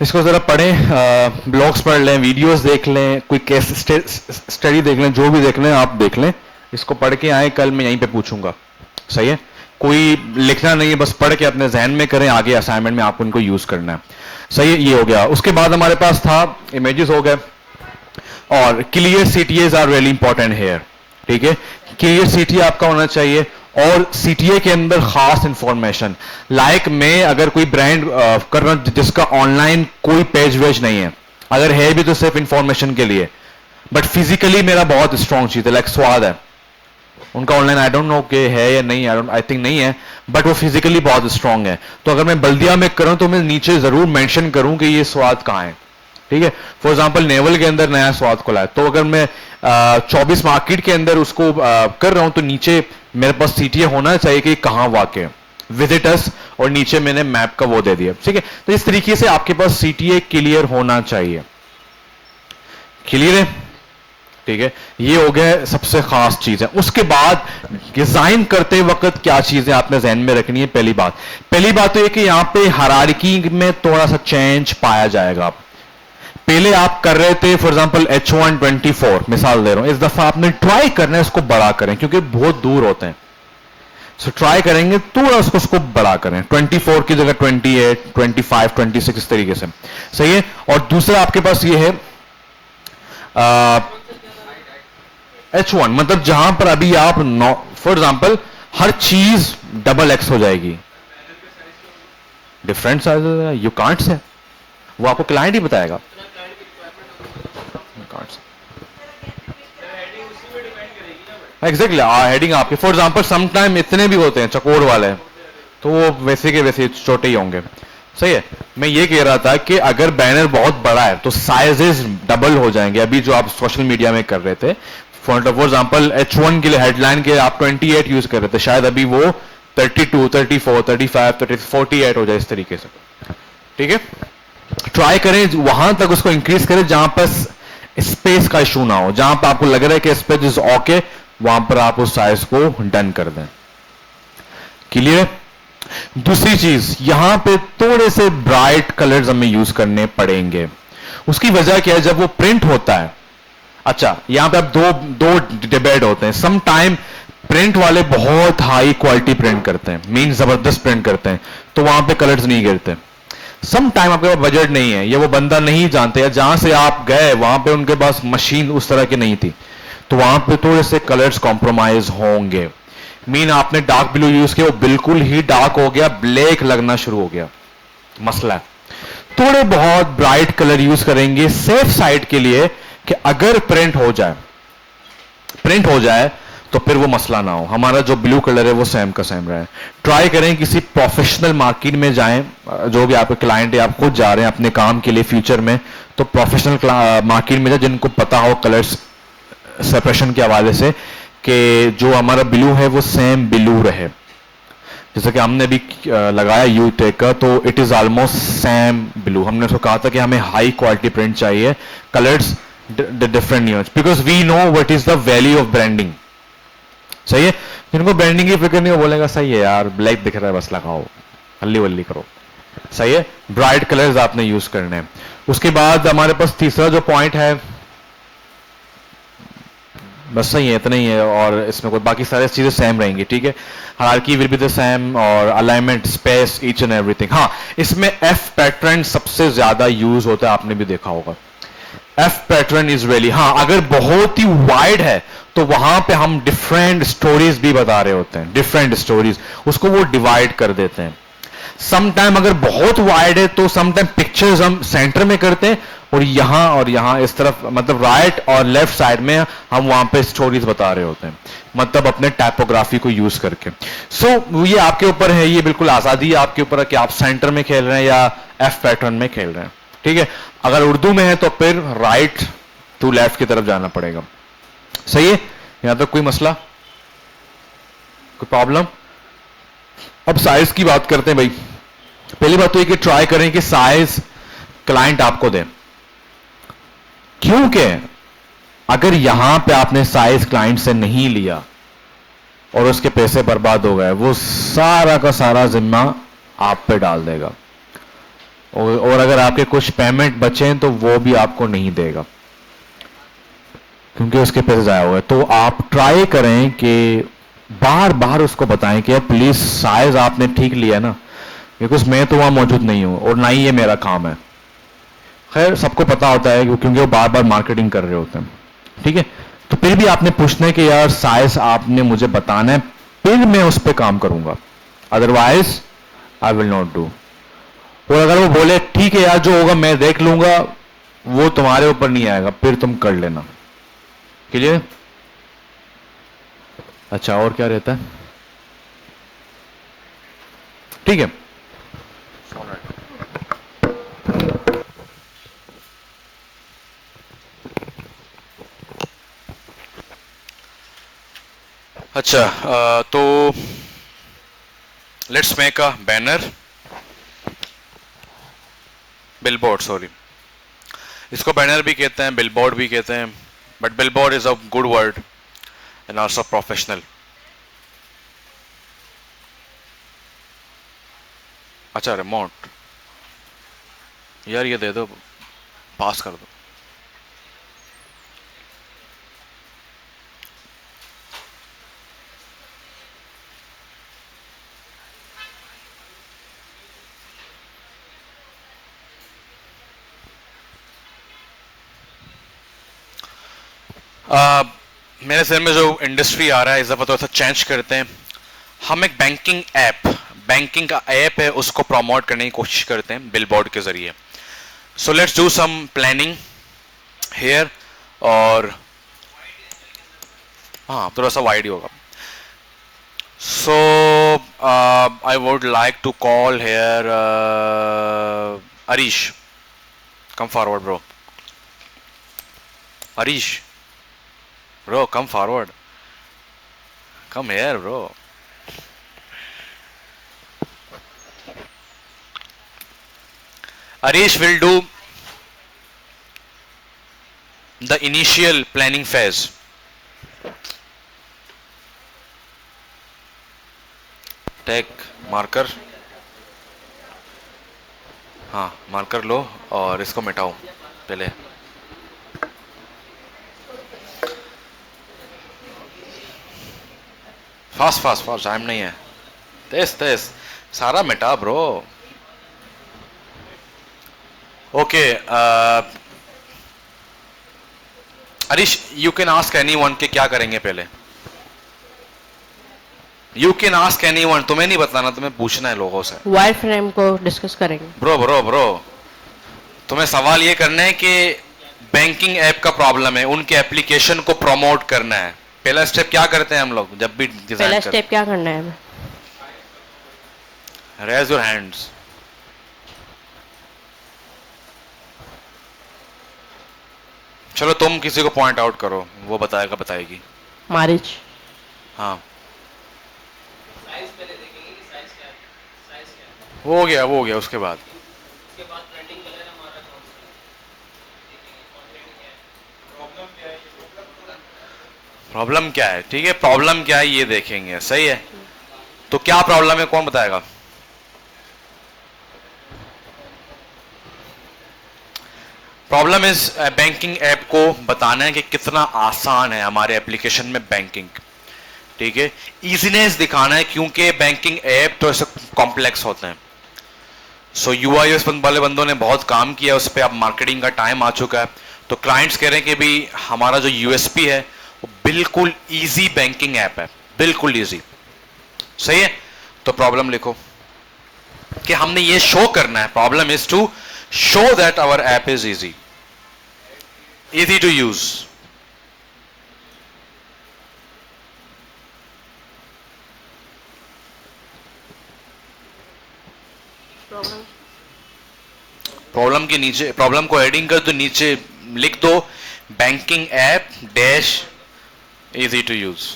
[SPEAKER 2] इसको जरा पढ़ें, ब्लॉग्स पढ़ लें, वीडियोस देख लें, कोई केस स्टडी देख लें, जो भी देख लें आप देख लें। इसको पढ़ के आए, कल मैं यहीं पे पूछूंगा। सही है, कोई लिखना नहीं है, बस पढ़ के अपने जहन में करें, आगे असाइनमेंट में आपको इनको यूज करना है। सही है, ये हो गया। उसके बाद हमारे पास था इमेजेस हो गए, और clear CTs are really important here. ठीक है, क्लियर सीटीए आपका होना चाहिए, और सीटीए के अंदर खास इंफॉर्मेशन, लाइक मैं अगर कोई ब्रांड कर रहा हूं जिसका ऑनलाइन कोई पेज वेज नहीं है, अगर है भी तो सिर्फ इंफॉर्मेशन के लिए, बट फिजिकली मेरा बहुत स्ट्रॉन्ग चीज है, लाइक स्वाद है, उनका ऑनलाइन आई डोंट नो कि है या नहीं, आई थिंक नहीं है, बट वो फिजिकली बहुत स्ट्रॉन्ग है। तो अगर मैं बल्दिया में करूं तो मैं नीचे जरूर मेंशन करूं कि ये स्वाद कहां है। ठीक है, फॉर एग्जांपल नेवल के अंदर नया स्वाद खुला है, तो अगर मैं 24 मार्केट के अंदर उसको कर रहा हूं तो नीचे मेरे पास सीटीए होना चाहिए कि कहां वाकई विजिटर्स, और नीचे मैंने मैप का वो दे दिया। ठीक है, तो इस तरीके से आपके पास सीटीए क्लियर होना चाहिए। क्लियर है? ठीक है, ये हो गया सबसे खास चीज है। उसके बाद डिजाइन करते वक्त क्या चीजें आपने जहन में रखनी है। पहली बात तो ये कि यहां पे हायरार्की में थोड़ा सा चेंज पाया जाएगा। पहले आप कर रहे थे फॉर एग्जांपल H124, मिसाल दे रहा हूं, इस दफा आपने ट्राई करना है इसको बड़ा करें, क्योंकि बहुत दूर होते हैं। सो ट्राई करेंगे थोड़ा उसको बड़ा करें, 24 की जगह 28, 25, 26 इस तरीके से। सही है, और दूसरा आपके पास ये है H1, मतलब जहां पर अभी आप फॉर एग्जांपल हर चीज डबल एक्स हो जाएगी, different size you can't say, वो आपको क्लाइंट ही बताएगा। एग्जैक्टली, हेडिंग आपके फॉर एग्जांपल समटाइम इतने भी होते हैं चकोर वाले, तो वो वैसे के वैसे छोटे ही होंगे। सही है, मैं ये कह रहा था कि अगर बैनर बहुत बड़ा है तो साइजेस डबल हो जाएंगे। अभी जो आप सोशल मीडिया में कर रहे थे, फॉर एग्जांपल H1 के लिए हेडलाइन के आप 28 यूज कर रहे थे, शायद अभी वो 32, 34, 35, 48 हो जाए इस तरीके से। ठीक है, ट्राई करें वहां तक उसको इंक्रीज करें जहां पर स्पेस का इशू ना हो, जहां पर आपको लग रहा है कि स्पेस इज ओके, वहां पर आप उस साइज को डन कर दें। क्लियर? दूसरी चीज, यहां पे थोड़े से ब्राइट कलर्स हमें यूज करने पड़ेंगे। उसकी वजह क्या है, जब वो प्रिंट होता है, अच्छा यहां पे आप दो डिबेट होते हैं। सम टाइम प्रिंट वाले बहुत हाई क्वालिटी प्रिंट करते हैं, मीन जबरदस्त प्रिंट करते हैं, तो वहां पे कलर्स नहीं गिरते। सम टाइम आपके पास बजट नहीं है, या वो बंदा नहीं जानते, या जहां से आप गए वहां पे उनके पास मशीन उस तरह की नहीं थी, तो वहां पे थोड़े से कलर्स कॉम्प्रोमाइज होंगे। मीन आपने डार्क ब्लू यूज किया, वो बिल्कुल ही डार्क हो गया, ब्लैक लगना शुरू हो गया, मसला है। थोड़े बहुत ब्राइट कलर यूज करेंगे सेफ साइड के लिए, कि अगर प्रिंट हो जाए तो फिर वो मसला ना हो, हमारा जो ब्लू कलर है वो सेम का सेम रहे। ट्राई करें किसी प्रोफेशनल मार्केट में जाएं, जो भी आपके क्लाइंट है, आप खुद जा रहे हैं अपने काम के लिए फ्यूचर में, तो प्रोफेशनल मार्केट में जाए जिनको पता हो कलर्स सेपरेशन के हवाले से, कि जो हमारा ब्लू है वो सेम ब्लू रहे। जैसे कि हमने भी लगाया यूटेक का, तो it is almost same blue. हमने उसको कहा था कि हमें हाई क्वालिटी प्रिंट चाहिए, कलर्स डिफरेंट नहीं हो, because we know what is the value of branding. सही है, जिनको ब्रांडिंग की फिक्र नहीं, वो बोलेगा सही है यार, ब्लैक दिख रहा है बस लगाओ, हल्ली वल्ली करो। सही है, ब्राइट कलर्स आपने यूज करने हैं। उसके बाद हमारे पास तीसरा जो पॉइंट है, बस सही है, इतना ही है, और इसमें कोई बाकी सारी चीजें सेम रहेंगी। ठीक है, hierarchy will be the same, और alignment, space, each and everything. हाँ, इसमें एफ पैटर्न सबसे ज्यादा यूज होता है, आपने भी देखा होगा। एफ पैटर्न इज रियली, हाँ अगर बहुत ही वाइड है तो वहां पे हम डिफरेंट स्टोरीज भी बता रहे होते हैं, डिफरेंट स्टोरीज, उसको वो डिवाइड कर देते हैं। समटाइम अगर बहुत वाइड है तो समटाइम पिक्चर्स हम सेंटर में करते हैं और यहां इस तरफ, मतलब राइट और लेफ्ट साइड में हम वहां पे स्टोरीज बता रहे होते हैं, मतलब अपने टाइपोग्राफी को यूज करके। सो ये आपके ऊपर है, ये बिल्कुल आजादी है आपके ऊपर कि आप सेंटर में खेल रहे हैं या एफ पैटर्न में खेल रहे हैं, ठीक है। अगर उर्दू में है तो फिर राइट टू लेफ्ट की तरफ जाना पड़ेगा, सही है। यहां तक कोई मसला, कोई प्रॉब्लम? अब साइज की बात करते हैं भाई। पहली बात तो ये कि ट्राई करें कि साइज क्लाइंट आपको दे, क्योंकि अगर यहां पे आपने साइज क्लाइंट से नहीं लिया और उसके पैसे बर्बाद हो गए, वो सारा का सारा जिम्मा आप पे डाल देगा, और अगर आपके कुछ पेमेंट बचे तो वो भी आपको नहीं देगा क्योंकि उसके पैसे जाया हुए। तो आप ट्राई करें कि बार बार उसको बताएं कि प्लीज साइज आपने ठीक लिया ना, बिकॉज मैं तो वहां मौजूद नहीं हूं और ना ही ये मेरा काम है। खैर सबको पता होता है क्योंकि वो बार बार मार्केटिंग कर रहे होते हैं, ठीक है। तो फिर भी आपने पूछना है कि यार साइज आपने मुझे बताना है, फिर मैं उस पर काम करूंगा, otherwise I will not do. और अगर वो बोले ठीक है यार जो होगा मैं देख लूंगा, वो तुम्हारे ऊपर नहीं आएगा, फिर तुम कर लेना, क्लियर? अच्छा और क्या रहता है? ठीक है।
[SPEAKER 1] अच्छा, तो let's make a banner, billboard, sorry, इसको बैनर भी कहते हैं, बिलबोर्ड भी कहते हैं, but billboard is a good word and also professional. अच्छा रिमोट यार ये दे दो, पास कर दो। मेरे सिर में जो इंडस्ट्री आ रहा है इस दफा थोड़ा सा चेंज करते हैं। हम एक बैंकिंग का ऐप है उसको प्रमोट करने की कोशिश करते हैं बिलबोर्ड के जरिए। So let's do some planning here, और हाँ थोड़ा सा वाइड ही होगा। So I would like to call here Arish, come forward bro. Arish, bro, come forward. Come here, bro. Arish will do the initial planning phase. Take marker. हाँ marker लो और इसको मिटाओ पहले। फास्ट फास्ट फास्ट, टाइम नहीं है, तेज तेज सारा मिटा bro. Okay Harish, you can ask anyone कि क्या करेंगे पहले। यू कैन आस्क एनीवन, तुम्हें नहीं बताना, तुम्हें पूछना है लोगों से।
[SPEAKER 4] वायर फ्रेम को डिस्कस करेंगे।
[SPEAKER 1] ब्रो ब्रो ब्रो, तुम्हें सवाल ये करना है कि बैंकिंग ऐप का प्रॉब्लम है, उनके एप्लीकेशन को प्रमोट करना है। पहला स्टेप क्या करते हैं हम लोग जब भी डिजाइन करते हैं?
[SPEAKER 4] पहला स्टेप क्या करना है?
[SPEAKER 1] Raise your hands. चलो तुम किसी को पॉइंट आउट करो, वो बताएगा बताएगी।
[SPEAKER 4] मारिच।
[SPEAKER 1] हाँ वो हो गया उसके बाद प्रॉब्लम क्या है। ठीक है, प्रॉब्लम क्या है ये देखेंगे, सही है। तो क्या प्रॉब्लम है, कौन बताएगा? प्रॉब्लम इज बैंकिंग ऐप को बताना है कि कितना आसान है हमारे एप्लीकेशन में बैंकिंग। ठीक है, इजीनेस दिखाना है, क्योंकि बैंकिंग ऐप तो ऐसे कॉम्प्लेक्स होते हैं। सो यूआईएस वाले बंदों ने बहुत काम किया उस पर, अब मार्केटिंग का टाइम आ चुका है। तो क्लाइंट्स कह रहे हैं कि भी हमारा जो यूएसपी है वो बिल्कुल इजी बैंकिंग ऐप है, बिल्कुल इजी। सही है, तो प्रॉब्लम लिखो कि हमने ये शो करना है, problem is to show that our app is easy, easy to use.
[SPEAKER 4] Problem.
[SPEAKER 1] Problem के नीचे, प्रॉब्लम को हेडिंग कर दो, नीचे लिख दो banking app dash easy to use,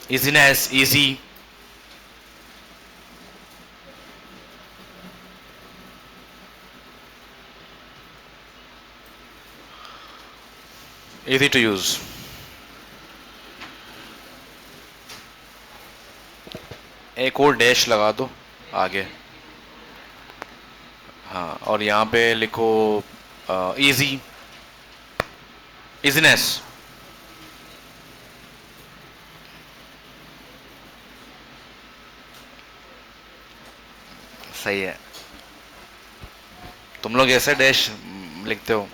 [SPEAKER 1] easiness, easy. Easy to use. एक और डैश लगा दो आगे, हाँ, और यहां पे लिखो इजी, इजीनेस। सही है, तुम लोग ऐसे डैश लिखते हो।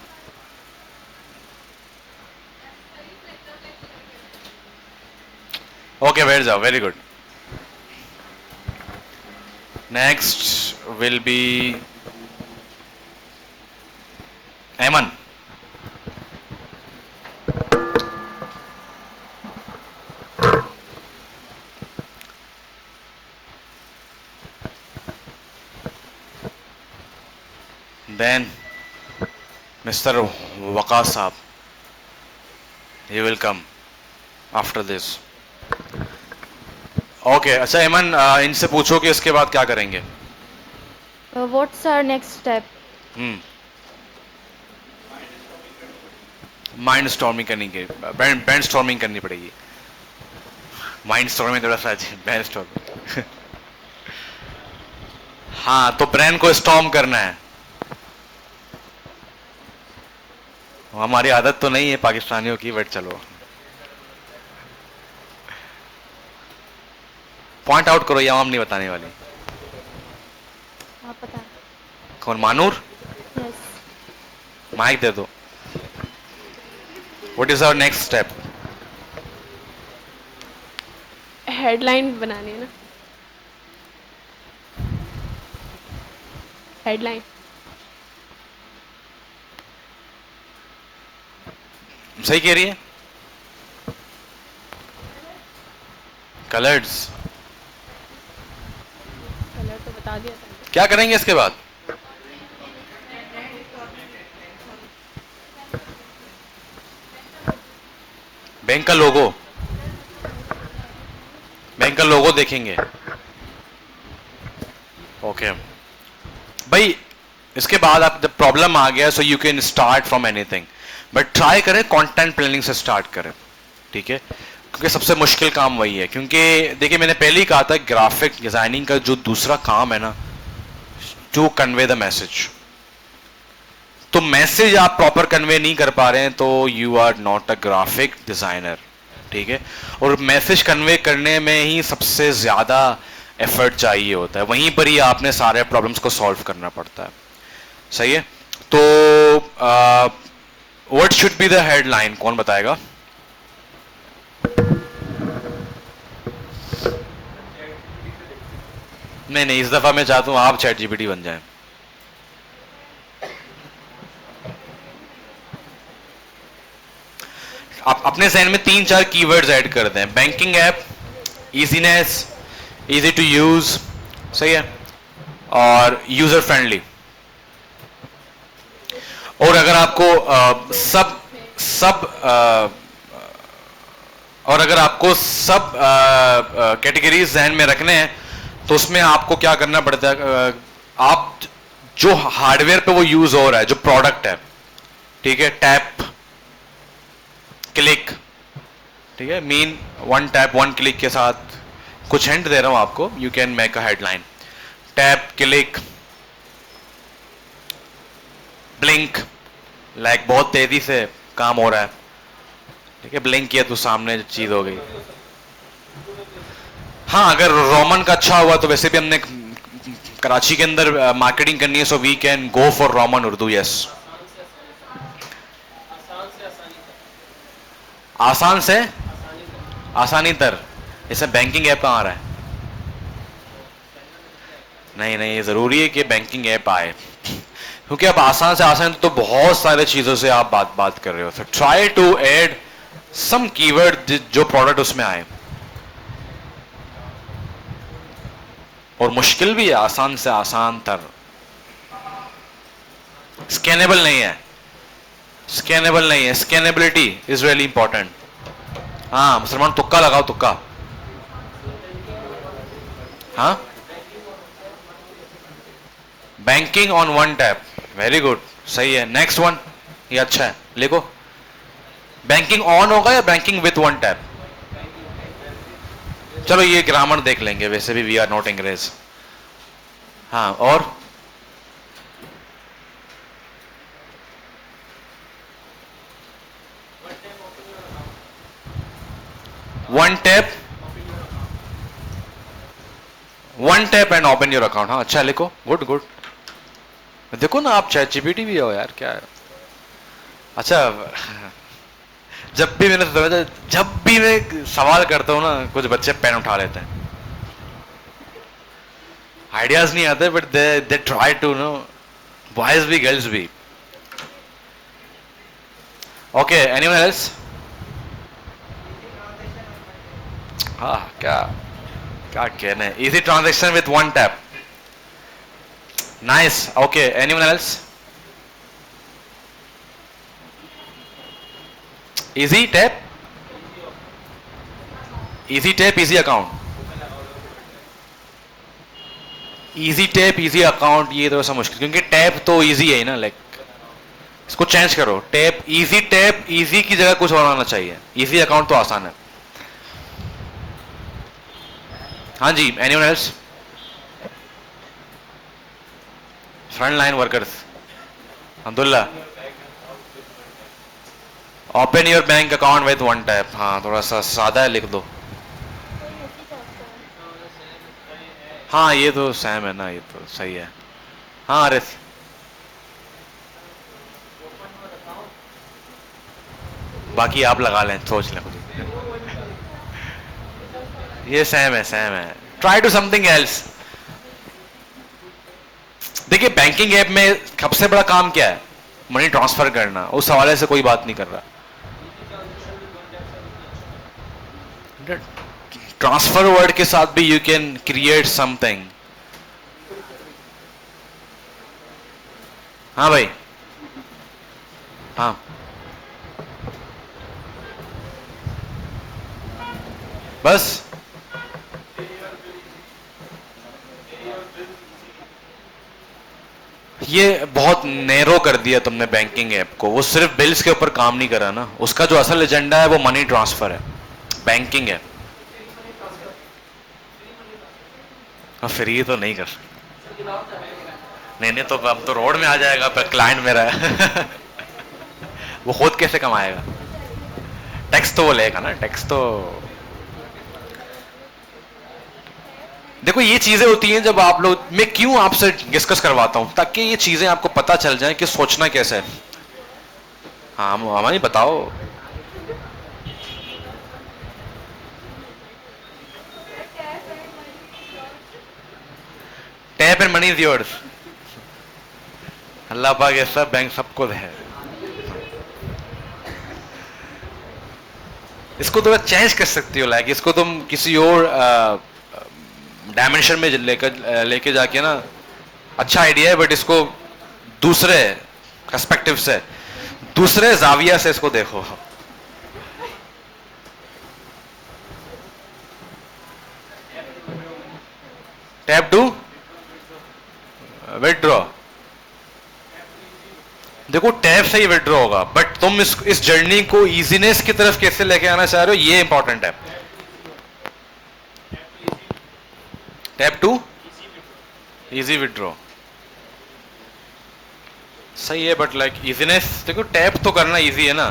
[SPEAKER 1] ओके, बैठ जाओ, very good. Next will be एमन। Then Mr. Waqas साहब, he will come after this. Okay, अच्छा एमन, इनसे पूछो कि इसके बाद क्या करेंगे।
[SPEAKER 5] What's our next step?
[SPEAKER 1] Mind storming करनी के, ब्रेन स्टॉर्मिंग करनी पड़ेगी। माइंड स्टॉर्मिंग थोड़ा सा ब्रेन स्टॉर्मिंग। हाँ, तो ब्रेन को स्टॉर्म करना है। हमारी आदत तो नहीं है पाकिस्तानियों की, बट चलो पॉइंट आउट करो, या हम नहीं बताने वाली।
[SPEAKER 5] आप बता।
[SPEAKER 1] कौन, मानूर?
[SPEAKER 5] Yes.
[SPEAKER 1] माइक दे दो। What is our next step?
[SPEAKER 4] Headline बनानी है ना, हेडलाइन।
[SPEAKER 1] सही कह रही है। कलर्स
[SPEAKER 4] कलर तो बता दिया था।
[SPEAKER 1] क्या करेंगे इसके बाद? बैंक का लोगो, बैंक का लोगो देखेंगे। ओके भाई, इसके बाद आप जब प्रॉब्लम आ गया, so you can start from anything, but try करें कंटेंट प्लानिंग से स्टार्ट करें, ठीक है, क्योंकि सबसे मुश्किल काम वही है। क्योंकि देखिए, मैंने पहले ही कहा था, ग्राफिक डिजाइनिंग का जो दूसरा काम है ना, टू कन्वे द मैसेज, तो मैसेज आप प्रॉपर कन्वे नहीं कर पा रहे हैं तो you are not a graphic designer, ठीक है। और मैसेज कन्वे करने में ही सबसे ज्यादा एफर्ट चाहिए होता है, वहीं पर ही आपने सारे प्रॉब्लम्स को सॉल्व करना पड़ता है। सही है, तो what should be the headline, कौन बताएगा? नहीं, इस दफा मैं चाहता हूं आप चैट जीपीटी बन जाएं। आप अपने जहन में 3-4 कीवर्ड्स ऐड कर दें। Banking app, easiness, easy to use, सही है, और यूजर फ्रेंडली। और अगर आपको सब कैटेगरीज जहन में रखने हैं, तो उसमें आपको क्या करना पड़ता है, आप जो हार्डवेयर पे वो यूज हो रहा है, जो प्रोडक्ट है, ठीक है, टैप, क्लिक, ठीक है, mean one tap one click के साथ कुछ हिंट दे रहा हूं आपको, you can make a headline. Tap, click, blink, like बहुत तेजी से काम हो रहा है, ठीक है, ब्लिंक किया तो सामने चीज हो गई। हाँ, अगर रोमन का अच्छा हुआ तो वैसे भी हमने कराची के अंदर मार्केटिंग करनी है, so we can go for Roman Urdu, yes. आसान से आसानी तर, इसमें बैंकिंग ऐप कहाँ आ रहा है? नहीं नहीं, ये जरूरी है कि बैंकिंग ऐप आए, क्योंकि अब आसान से आसान तो बहुत सारे चीजों से आप बात कर रहे हो। So try to add some keyword जो प्रोडक्ट उसमें आए, और मुश्किल भी है, आसान से आसान तर। स्कैनेबल नहीं है, स्कैनेबल नहीं है, स्कैनेबिलिटी इज रियली इंपॉर्टेंट। हाँ मुसलमान, तुक्का लगाओ, तुक्का। हाँ, banking on one tap, very good, सही है। नेक्स्ट वन, ये अच्छा है, लिखो। बैंकिंग ऑन होगा या बैंकिंग विथ वन टैप? चलो ये ग्रामर देख लेंगे, वैसे भी वी आर नॉट अंग्रेज। हाँ, और one tap, one tap and open your account. हाँ अच्छा, लिखो, गुड गुड। देखो ना, आप चैट जीपीटी भी हो यार, क्या है। अच्छा, जब भी मैं सवाल करता हूं ना, कुछ बच्चे पेन उठा लेते हैं, आइडियाज नहीं आते, but they try to know, boys भी गर्ल्स भी। Okay, anyone else? हाँ, क्या क्या कहना है, easy transaction with one tap, nice. Okay, anyone else? Easy tap, easy tap, easy account, easy tap, easy account, ये तो ऐसा मुश्किल, क्योंकि टैप तो इजी है ना, लाइक इसको चेंज करो, टैप, इजी की जगह कुछ और आना चाहिए, इजी अकाउंट तो आसान है। हाँ जी, anyone else? Front line workers, Abdullah, open your bank account with one tap. हाँ, थोड़ा सा सादा है, लिख दो। हाँ, ये तो सेम है ना, ये तो सही है। हाँ आरिफ, बाकी आप लगा लें, सोच लें खुद। ये सेम है। Try to something else. देखिए, बैंकिंग ऐप में सबसे बड़ा काम क्या है? मनी ट्रांसफर करना, उस हवाले से कोई बात नहीं कर रहा। ट्रांसफर वर्ड के साथ भी यू कैन क्रिएट समथिंग। हाँ भाई, हाँ, बस ये बहुत नैरो कर दिया तुमने बैंकिंग ऐप को, वो सिर्फ बिल्स के ऊपर काम नहीं करा ना, उसका जो असल एजेंडा है वो मनी ट्रांसफर है, बैंकिंग है। फ्री तो नहीं कर सकते, नहीं तो अब तो रोड में आ जाएगा, पर क्लाइंट मेरा है वो खुद कैसे कमाएगा? टैक्स तो वो लेगा ना, टैक्स तो। देखो, ये चीजें होती हैं जब आप लोग, मैं क्यों आपसे डिस्कस करवाता हूं, ताकि ये चीजें आपको पता चल जाए कि सोचना कैसे है। हाँ, हमारी बताओ। Tap and money is yours, Allah पाक ये सब बैंक सबको है। इसको तो चेंज कर सकती हो, लाइक इसको तुम किसी और डायमेंशन में लेके जाके ना, अच्छा आइडिया है, बट इसको दूसरे पर्सपेक्टिव से, दूसरे जाविया से इसको देखो। टैप टू विथड्रॉ, देखो टैप से ही विथड्रॉ होगा, बट तुम इस जर्नी को इजीनेस की तरफ कैसे लेके आना चाह रहे हो, ये इंपॉर्टेंट है। टैप टू इजी विथड्रॉ सही है, बट लाइक इजीनेस, देखो टैप तो करना इजी है ना,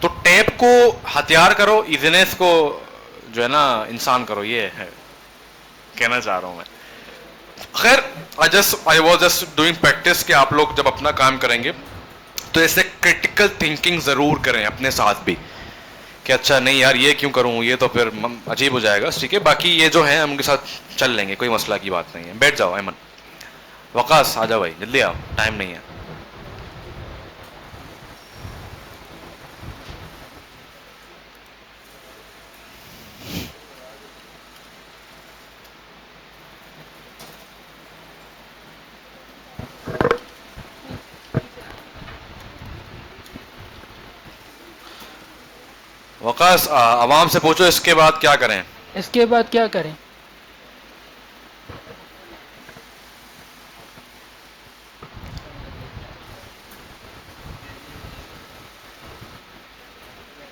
[SPEAKER 1] तो टैप को हथियार करो, इजीनेस को जो है ना इंसान करो, ये है कहना चाह रहा हूं मैं। खैर, I was just doing practice कि आप लोग जब अपना काम करेंगे तो ऐसे क्रिटिकल थिंकिंग जरूर करें अपने साथ भी कि अच्छा नहीं यार ये क्यों करूं, ये तो फिर अजीब हो जाएगा, ठीक है। बाकी ये जो है हम उनके साथ चल लेंगे, कोई मसला की बात नहीं है। बैठ जाओ अमन, वकास आ जाओ भाई, जल्दी आओ, टाइम नहीं है। वकास आवाम से पूछो इसके बाद क्या करें।
[SPEAKER 6] इसके बाद क्या करें?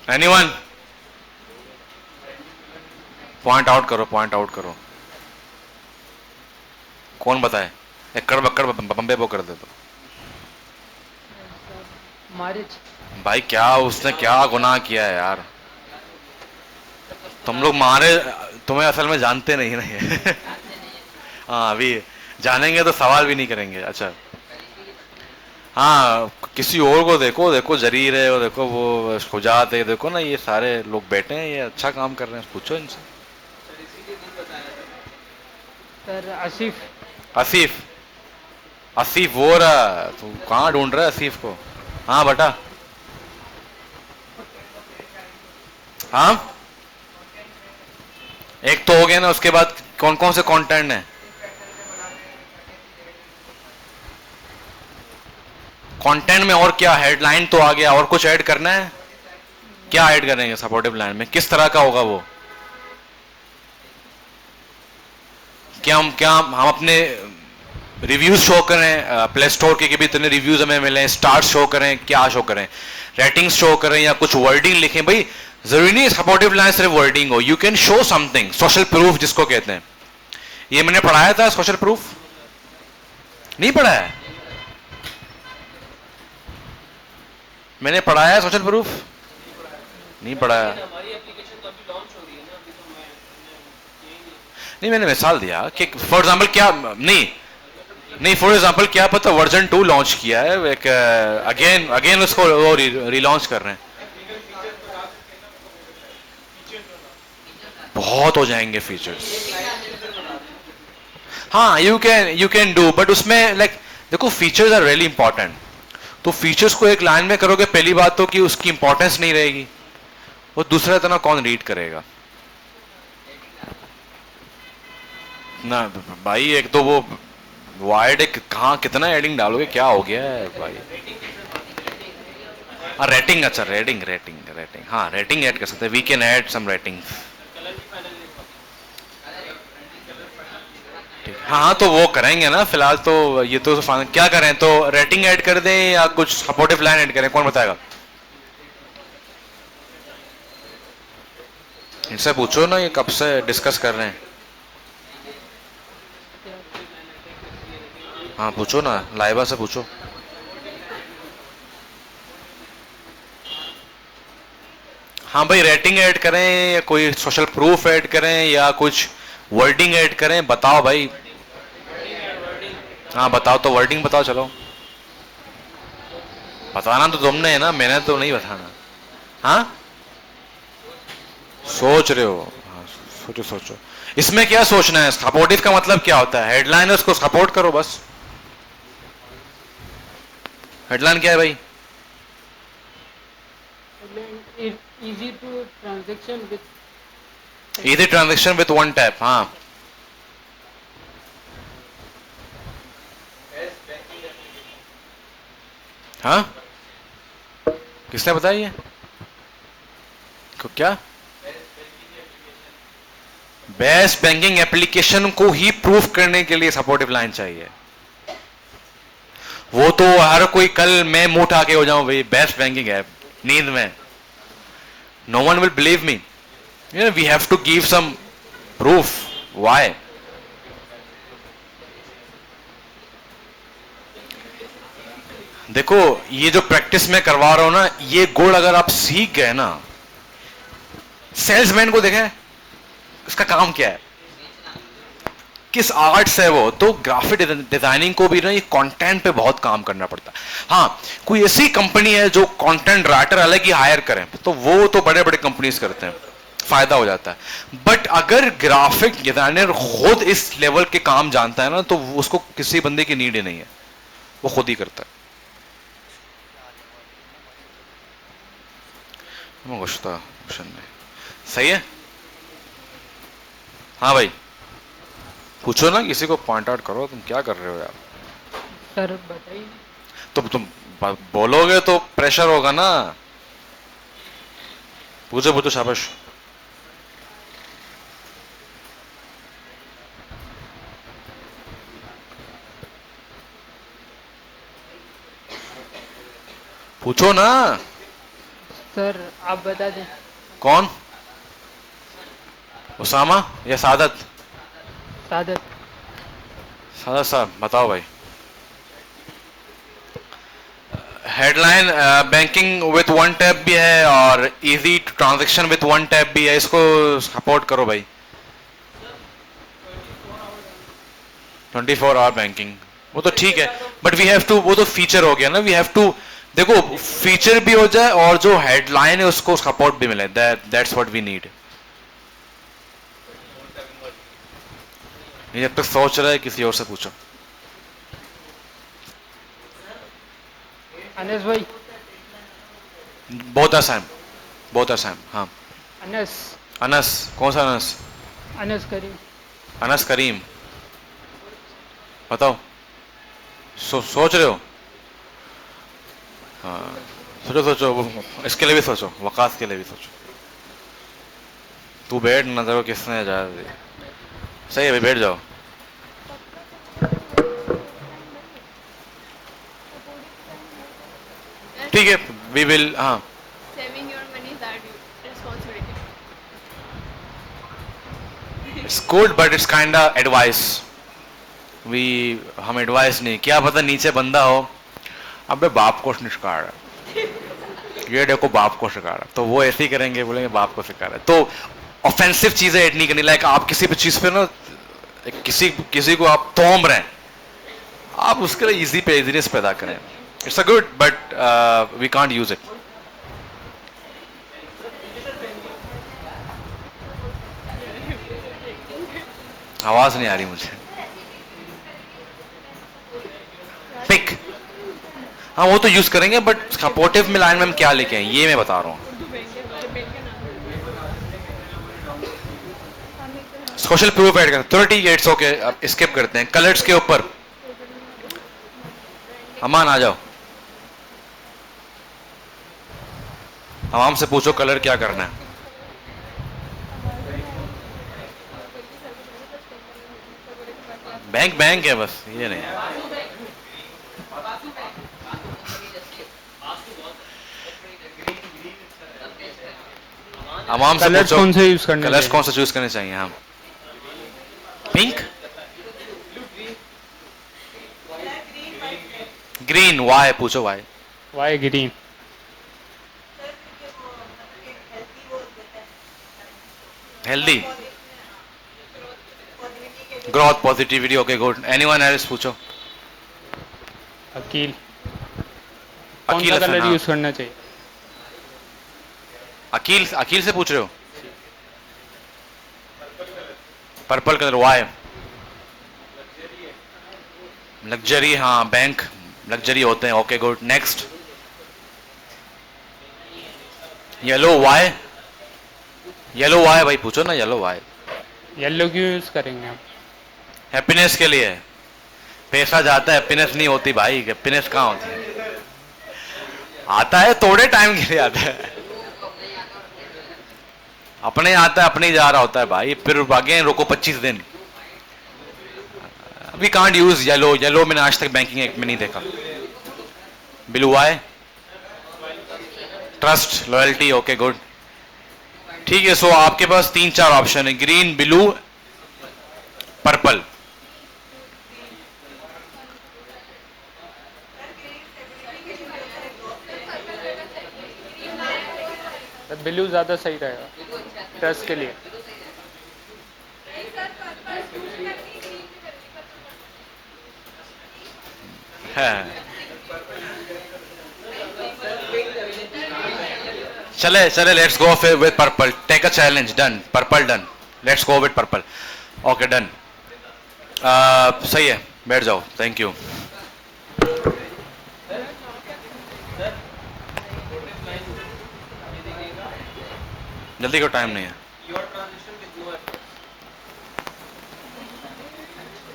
[SPEAKER 1] एनीवन, पॉइंट आउट करो, पॉइंट आउट करो। कौन बताए? एकड़ बक्कड़ बम्बे बो कर दे तो
[SPEAKER 6] मैरिज।
[SPEAKER 1] भाई क्या उसने क्या गुनाह किया है यार? तुम लोग मारे, तुम्हें असल में जानते नहीं ना। हाँ अभी जानेंगे तो सवाल भी नहीं करेंगे। अच्छा हाँ, किसी और को देखो, देखो जरीर है, और देखो वो शुजात है, देखो ना ये सारे लोग बैठे हैं, ये अच्छा काम कर रहे हैं, पूछो इनसे।
[SPEAKER 6] सर आसिफ।
[SPEAKER 1] आसिफ, आसिफ वो रहा, तू कहाँ ढूंढ रहा है आसिफ को? हाँ बेटा, हाँ एक तो हो गया ना, उसके बाद कौन कौन से कंटेंट है? कंटेंट में और क्या? हेडलाइन तो आ गया, और कुछ ऐड करना है? क्या ऐड करेंगे सपोर्टिव लाइन में? किस तरह का होगा वो? क्या हम अपने रिव्यूज शो करें प्ले स्टोर के भी इतने रिव्यूज हमें मिले, स्टार शो करें, क्या शो करें, रेटिंग्स शो करें, या कुछ वर्डिंग लिखें? भाई जरूरी नहीं सपोर्टिव लाइन सिर्फ वर्डिंग हो, you can show something, social proof जिसको कहते हैं। ये मैंने पढ़ाया था सोशल प्रूफ, नहीं पढ़ाया? मैंने पढ़ाया सोशल प्रूफ? नहीं पढ़ाया। नहीं मैंने मिसाल दिया कि फॉर एग्जांपल क्या, नहीं फॉर एग्जांपल क्या पता वर्जन 2 लॉन्च किया है, एक अगेन उसको वो रीलॉन्च कर रहे हैं, बहुत हो जाएंगे फीचर्स। हाँ यू कैन डू, बट उसमें लाइक देखो फीचर्स आर रियली इंपॉर्टेंट, तो फीचर्स को एक लाइन में करोगे, पहली बात तो कि उसकी इंपॉर्टेंस नहीं रहेगी, और दूसरा इतना कौन रीड करेगा ना भाई। एक तो वो वाइड एक कहाँ कितना एडिंग डालोगे, क्या हो गया है भाई? रेटिंग, अच्छा रेटिंग, हाँ रेटिंग ऐड कर सकते हैं, we can add some rating. हाँ तो वो करेंगे ना, फिलहाल तो ये तो क्या करें, तो रेटिंग ऐड कर दें या कुछ सपोर्टिव लाइन ऐड करें, कौन बताएगा? इनसे पूछो ना, ये कब से डिस्कस कर रहे हैं। हाँ पूछो ना, लाइबा से पूछो। हाँ भाई रेटिंग ऐड करें या कोई सोशल प्रूफ ऐड करें या कुछ वर्डिंग ऐड करें, बताओ भाई। हाँ बताओ तो, वर्डिंग बताओ, चलो बताना तो तुमने है ना, मैंने तो नहीं बताना। हाँ सोच रहे हो, हाँ सोचो सोचो। इसमें क्या सोचना है? सपोर्टिव का मतलब क्या होता है? हेडलाइन है, उसको सपोर्ट करो बस। हेडलाइन क्या है भाई?
[SPEAKER 6] Easy to transaction
[SPEAKER 1] with one tap. हाँ हाँ किसने बताया ये? क्या? बेस्ट बैंकिंग एप्लीकेशन को ही प्रूफ करने के लिए सपोर्टिव लाइन चाहिए। वो तो हर कोई, कल मैं मुंह उठा के हो जाऊं भाई बेस्ट बैंकिंग ऐप नींद में, no one will believe me, we have to give some proof. Why? देखो ये जो प्रैक्टिस में करवा रहा हूं ना, ये गुण अगर आप सीख गए ना, सेल्समैन को देखें इसका काम क्या है, किस आर्ट से है वो, तो ग्राफिक डिजाइनिंग को भी ना ये कंटेंट पे बहुत काम करना पड़ता है। हाँ, कोई ऐसी कंपनी है जो कंटेंट राइटर अलग ही हायर करें, तो वो तो बड़े बड़े कंपनीज करते हैं, फायदा हो जाता है। बट अगर ग्राफिक डिजाइनर खुद इस लेवल के काम जानता है ना, तो उसको किसी बंदे की नीड ही नहीं है, वो खुद ही करता है। सही है। हाँ भाई, पूछो ना, किसी को पॉइंट आउट करो, तुम क्या कर रहे हो यार।
[SPEAKER 6] सर बताइए।
[SPEAKER 1] तो तुम बोलोगे तो प्रेशर होगा ना। पूछो पूछो, शाबाश। पूछो ना।
[SPEAKER 6] सर आप बता दें।
[SPEAKER 1] कौन? उसामा या सादत?
[SPEAKER 6] सादत।
[SPEAKER 1] सादत साहब बताओ भाई। Headline banking with one tap भी है और easy transaction with one tap भी है, इसको सपोर्ट करो भाई। 24 आवर बैंकिंग, वो तो ठीक है, बट वी हैव टू, वो तो फीचर हो गया ना, वी हैव टू, देखो फीचर भी हो जाए और जो हेडलाइन है उसको सपोर्ट भी मिले, दैट्स व्हाट वी नीड। ये जब तक सोच रहा है, किसी और से पूछो।
[SPEAKER 6] अनस भाई।
[SPEAKER 1] बहुत आसान, बहुत आसान। हाँ,
[SPEAKER 6] अनस।
[SPEAKER 1] अनस, कौन सा अनस?
[SPEAKER 6] अनस करीम।
[SPEAKER 1] अनस करीम, बताओ। सोच रहे हो? हाँ, सोचो सोचो, इसके लिए भी सोचो, वकास के लिए भी सोचो। तू बैठ ना, देखो किसने जा दी। सही है भाई, बैठ जाओ। ठीक है, वी विल। हाँ,
[SPEAKER 4] Saving your money is that responsibility.
[SPEAKER 1] It's good but it's kind of advice. हम एडवाइस नहीं, क्या पता नीचे बंदा हो, अबे बाप को निष्कार है, ये देखो बाप को सिखा रहा, तो वो ऐसे ही करेंगे, बोलेंगे बाप को सिखा रहा है। तो ऑफेंसिव चीजें ऐड नहीं करनी। लाइक आप किसी भी चीज पे ना, किसी को आप तोम रहे हैं, आप उसके लिए इजी पे इजीनेस पैदा करें। It's a good but we can't use it. आवाज नहीं आ रही मुझे। पिक, हाँ वो तो यूज करेंगे, बट सपोर्टिव में लाइन में हम क्या लेके आए ये मैं बता रहा हूँ। सोशल प्रूफ ऐड करते हैं, ठीक है, इट्स ओके, अब स्किप करते हैं। कलर्स के ऊपर अमान आ जाओ, आवाम से पूछो कलर क्या करना है। बैंक बैंक है बस, ये नहीं है। आवाम से
[SPEAKER 6] कलर्स
[SPEAKER 1] पूछो
[SPEAKER 6] कौन से यूज करने
[SPEAKER 1] कलर्स
[SPEAKER 6] चाहिए?
[SPEAKER 1] कौन सा चूज करने चाहिए। हाँ, पिंक, ग्रीन, वाई पूछो, why.
[SPEAKER 6] Why green.
[SPEAKER 1] Healthy, growth, positivity, okay good. Anyone else पूछो।
[SPEAKER 6] अकील। कौन
[SPEAKER 1] अकील
[SPEAKER 6] सा
[SPEAKER 1] हसन,
[SPEAKER 6] कलर
[SPEAKER 1] हाँ।
[SPEAKER 6] यूज करना चाहिए?
[SPEAKER 1] अकील, अकील से पूछ रहे हो? Purple colour, why. लग्जरी, हाँ बैंक लग्जरी होते हैं, okay good. Next, yellow, why. Yellow why भाई, पूछो ना, येलो वाई।
[SPEAKER 6] येलो क्यों यूज करेंगे हम?
[SPEAKER 1] हैप्पीनेस के लिए। पैसा जाता है, हैप्पीनेस नहीं होती भाई। हैप्पीनेस कहाँ होती है? आता है थोड़े टाइम के लिए आता है, अपने आता है, अपने ही जा रहा होता है भाई, फिर आगे रोको 25 दिन। We can't use yellow. Yellow मैंने आज तक बैंकिंग एक्ट में नहीं देखा। Blue why, trust, loyalty, okay good. ठीक है, सो आपके पास 3-4 ऑप्शन है, ग्रीन, ब्लू, पर्पल।
[SPEAKER 6] ब्लू ज्यादा सही रहेगा ट्रस्ट के लिए।
[SPEAKER 1] चले चले, let's go with purple, take a challenge, done, purple done, let's go with purple, okay done. सही है, बैठ जाओ, थैंक यू। जल्दी को टाइम नहीं है।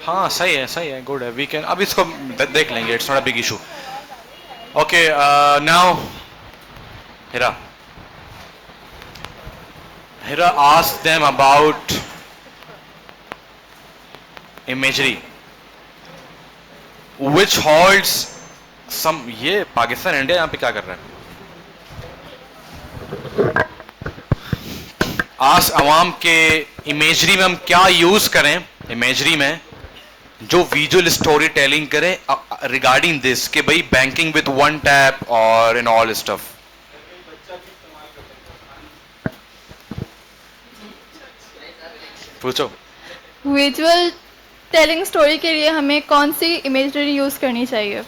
[SPEAKER 1] हाँ सही है, गुड है, वी कैन, अब इसको देख लेंगे, it's not a big issue. Okay now Hira asked them about imagery, which holds some, ये पाकिस्तान इंडिया यहाँ पे क्या कर रहा है? आज अवाम के इमेजरी में हम क्या यूज करें, इमेजरी में जो विजुअल स्टोरी टेलिंग करें रिगार्डिंग दिस, कि भाई बैंकिंग विद वन टैप और इन ऑल स्टफ। पूछो।
[SPEAKER 5] विजुअल टेलिंग स्टोरी के लिए हमें कौन सी इमेजरी यूज करनी चाहिए?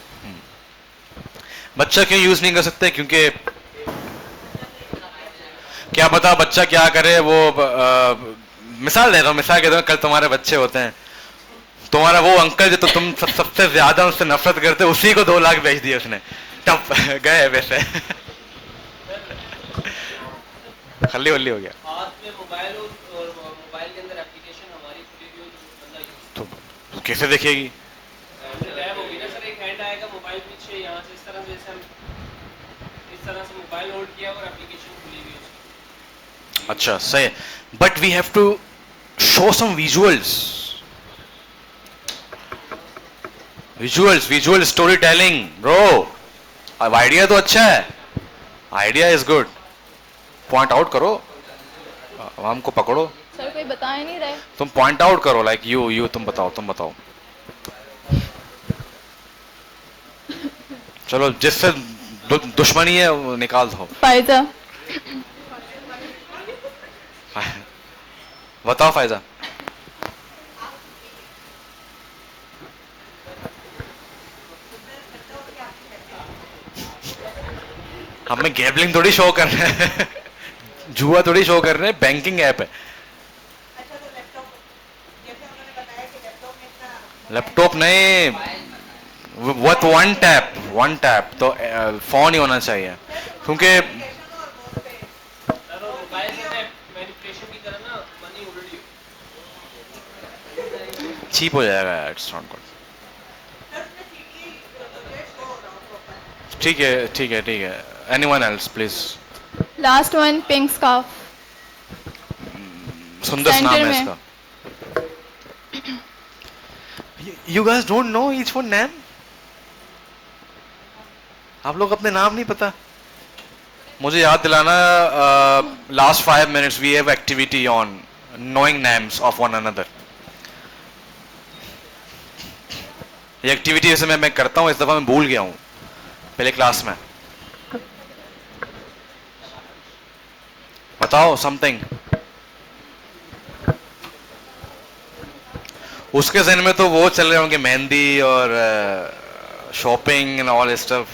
[SPEAKER 1] बच्चा क्यों यूज नहीं कर सकते? क्योंकि क्या पता बच्चा क्या करे, वो मिसाल दे रहा हूं, मिसाल कहता हूं, कल तुम्हारे बच्चे होते हैं, तुम्हारा वो अंकल जो तो तुम सबसे ज्यादा उससे नफरत करते, उसी को 2 लाख बेच दिए उसने, टप गए वैसे। खल्ली वल्ली हो गया।
[SPEAKER 3] हाथ में मोबाइल और मोबाइल के अंदर एप्लीकेशन हमारी खुली हुई बंदा यूज
[SPEAKER 1] तो कैसे देखेगी?
[SPEAKER 3] लैब होगी ना सर, एक हैंड आएगा मोबाइल पीछे यहाँ से, इस तरह से जैसे हम इस तरह से मोबाइल होल्ड किया और एप्लीकेशन खुली हुई है।
[SPEAKER 1] अच्छा सही है, but we have to show some visuals, visual story telling bro. अब आइडिया तो अच्छा है, idea is good, point out करो, हमको पकड़ो।
[SPEAKER 5] सर कोई बता ही नहीं रहे।
[SPEAKER 1] तुम पॉइंट आउट करो, लाइक यू तुम बताओ। चलो जिससे दुश्मनी है वो निकाल दो।
[SPEAKER 5] फायदा।
[SPEAKER 1] बताओ फायदा। हमें गैम्बलिंग थोड़ी शो कर रहे हैं, जुआ थोड़ी शो कर रहे हैं, बैंकिंग ऐप है। लैपटॉप नहीं, विथ वन टैप तो फोन ही होना चाहिए, क्योंकि चीप हो जाएगा यार, इट्स नॉट गुड। ठीक है, anyone else please.
[SPEAKER 5] Last one, pink scarf.
[SPEAKER 1] सुंदर नाम
[SPEAKER 5] सेंटर
[SPEAKER 1] है
[SPEAKER 5] में।
[SPEAKER 1] इसका। You guys don't know each one name? आप लोग अपने नाम नहीं पता? मुझे याद दिलाना। Last 5 minutes we have activity on knowing names of one another. ये एक्टिविटी जैसे मैं करता हूं, इस दफा मैं भूल गया हूं पहले क्लास में। बताओ समथिंग। उसके जहन में तो वो चल रहे होंगे, मेहंदी और शॉपिंग एंड ऑल स्टफ।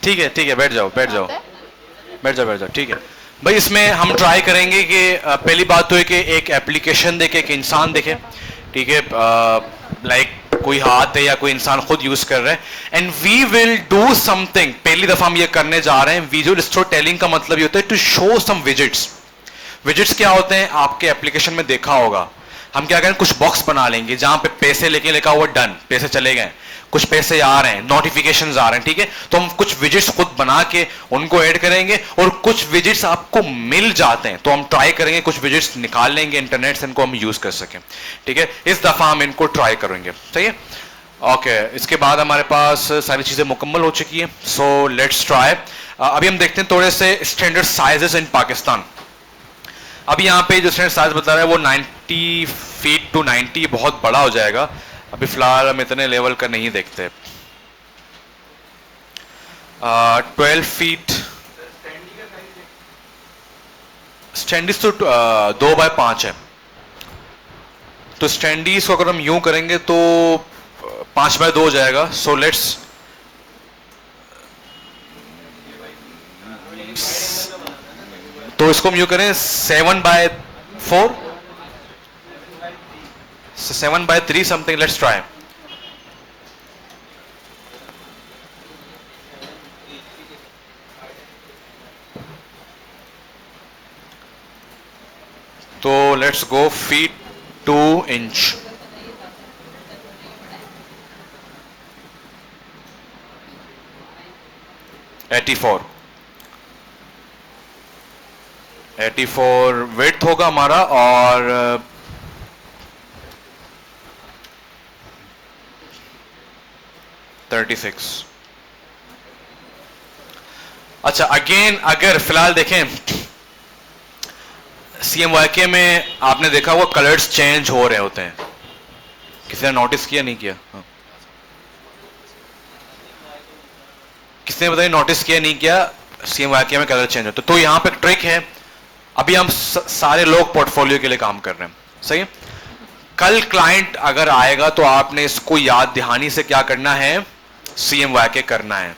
[SPEAKER 1] ठीक है, बैठ जाओ, ठीक है भाई। इसमें हम ट्राई करेंगे कि पहली बात तो है कि एक एप्लीकेशन देखे, एक इंसान देखे, ठीक है, लाइक कोई हाथ है या कोई इंसान खुद यूज कर रहा है, and we will do something. पहली दफा हम ये करने जा रहे हैं। विजुअल स्टोरी टेलिंग का मतलब ये होता है to show some visits. Visits क्या होते हैं, आपके एप्लीकेशन में देखा होगा। हम क्या करें, कुछ बॉक्स बना लेंगे जहां पे पैसे लेके लिखा हुआ डन, पैसे चले गए, कुछ पैसे आ रहे हैं, नोटिफिकेशंस आ रहे हैं, ठीक है। तो हम कुछ विजिट्स खुद बना के उनको ऐड करेंगे, और कुछ विजिट्स आपको मिल जाते हैं तो हम ट्राई करेंगे कुछ विजिट्स निकाल लेंगे इंटरनेट से, इनको हम यूज कर सकें, ठीक है। इस दफा हम इनको ट्राई करेंगे, सही है। ओके, इसके बाद हमारे पास सारी चीजें मुकम्मल हो चुकी है। So let's try. अभी हम देखते हैं थोड़े से स्टैंडर्ड साइजेस इन पाकिस्तान। अभी यहाँ पे जो स्टैंडर्ड साइज बता रहा है वो 90 फीट टू 90, बहुत बड़ा हो जाएगा। अभी फिलहाल हम इतने लेवल का नहीं देखते। 12 फीट स्टैंडर्ड तो 2 बाय 5 है, तो स्टैंडीज को अगर हम यूं करेंगे तो 5/2 हो जाएगा. सो लेट्स तो इसको हम यूं करें 7/4, 7/3 समथिंग. Let's try. तो लेट्स गो फीट 2 इंच. एटी फोर विड्थ होगा हमारा और 36. अच्छा अगेन अगर फिलहाल देखें CMYK में आपने देखा वो कलर्स चेंज हो रहे होते हैं. किसी ने नोटिस किया नहीं किया? हाँ. किसने बताइए नोटिस किया नहीं किया CMYK में कलर चेंज होते. तो यहां पे एक ट्रिक है. अभी हम सारे लोग पोर्टफोलियो के लिए काम कर रहे हैं, सही है. कल क्लाइंट अगर आएगा तो आपने इसको याद दहानी से क्या करना है, CMYK करना है.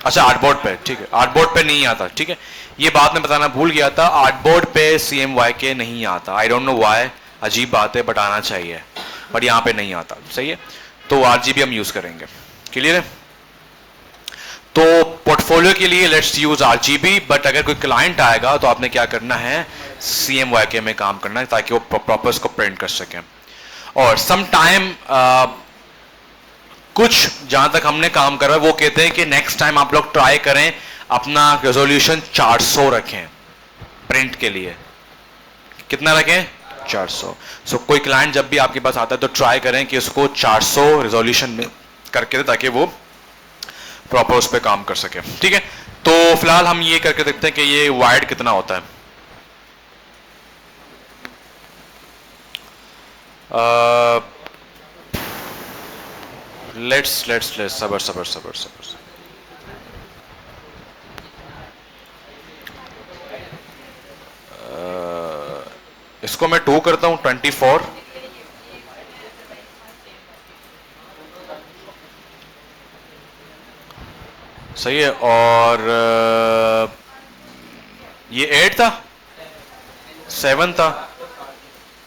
[SPEAKER 1] अच्छा आर्टबोर्ड पे, ठीक है, आर्टबोर्ड पे नहीं आता, ठीक है. ये बात मैं बताना भूल गया था, आर्टबोर्ड पे CMYK नहीं आता. आई डोंट नो व्हाई, अजीब बात है, बट आना चाहिए, बट यहां पे नहीं आता, सही है. तो RGB हम यूज करेंगे. क्लियर है. तो पोर्टफोलियो के लिए लेट्स यूज RGB, बट अगर कोई क्लाइंट आएगा तो आपने क्या करना है, CMYK में काम करना है ताकि वो प्रॉपर इसको प्रिंट कर सकें. और सम टाइम कुछ जहां तक हमने काम करा वो कहते हैं कि नेक्स्ट टाइम आप लोग ट्राई करें अपना रेजोल्यूशन 400 रखें प्रिंट के लिए. कितना रखें? 400. सो कोई क्लाइंट जब भी आपके पास आता है तो ट्राई करें कि उसको 400 रेजोल्यूशन में करके दे ताकि वो प्रॉपर उस पर काम कर सके. ठीक है. तो फिलहाल हम ये करके देखते हैं कि ये वाइड कितना होता है. लेट्स सबर. इसको मैं 2 करता हूं, 24. सही है. और ये 8 था, 7 था,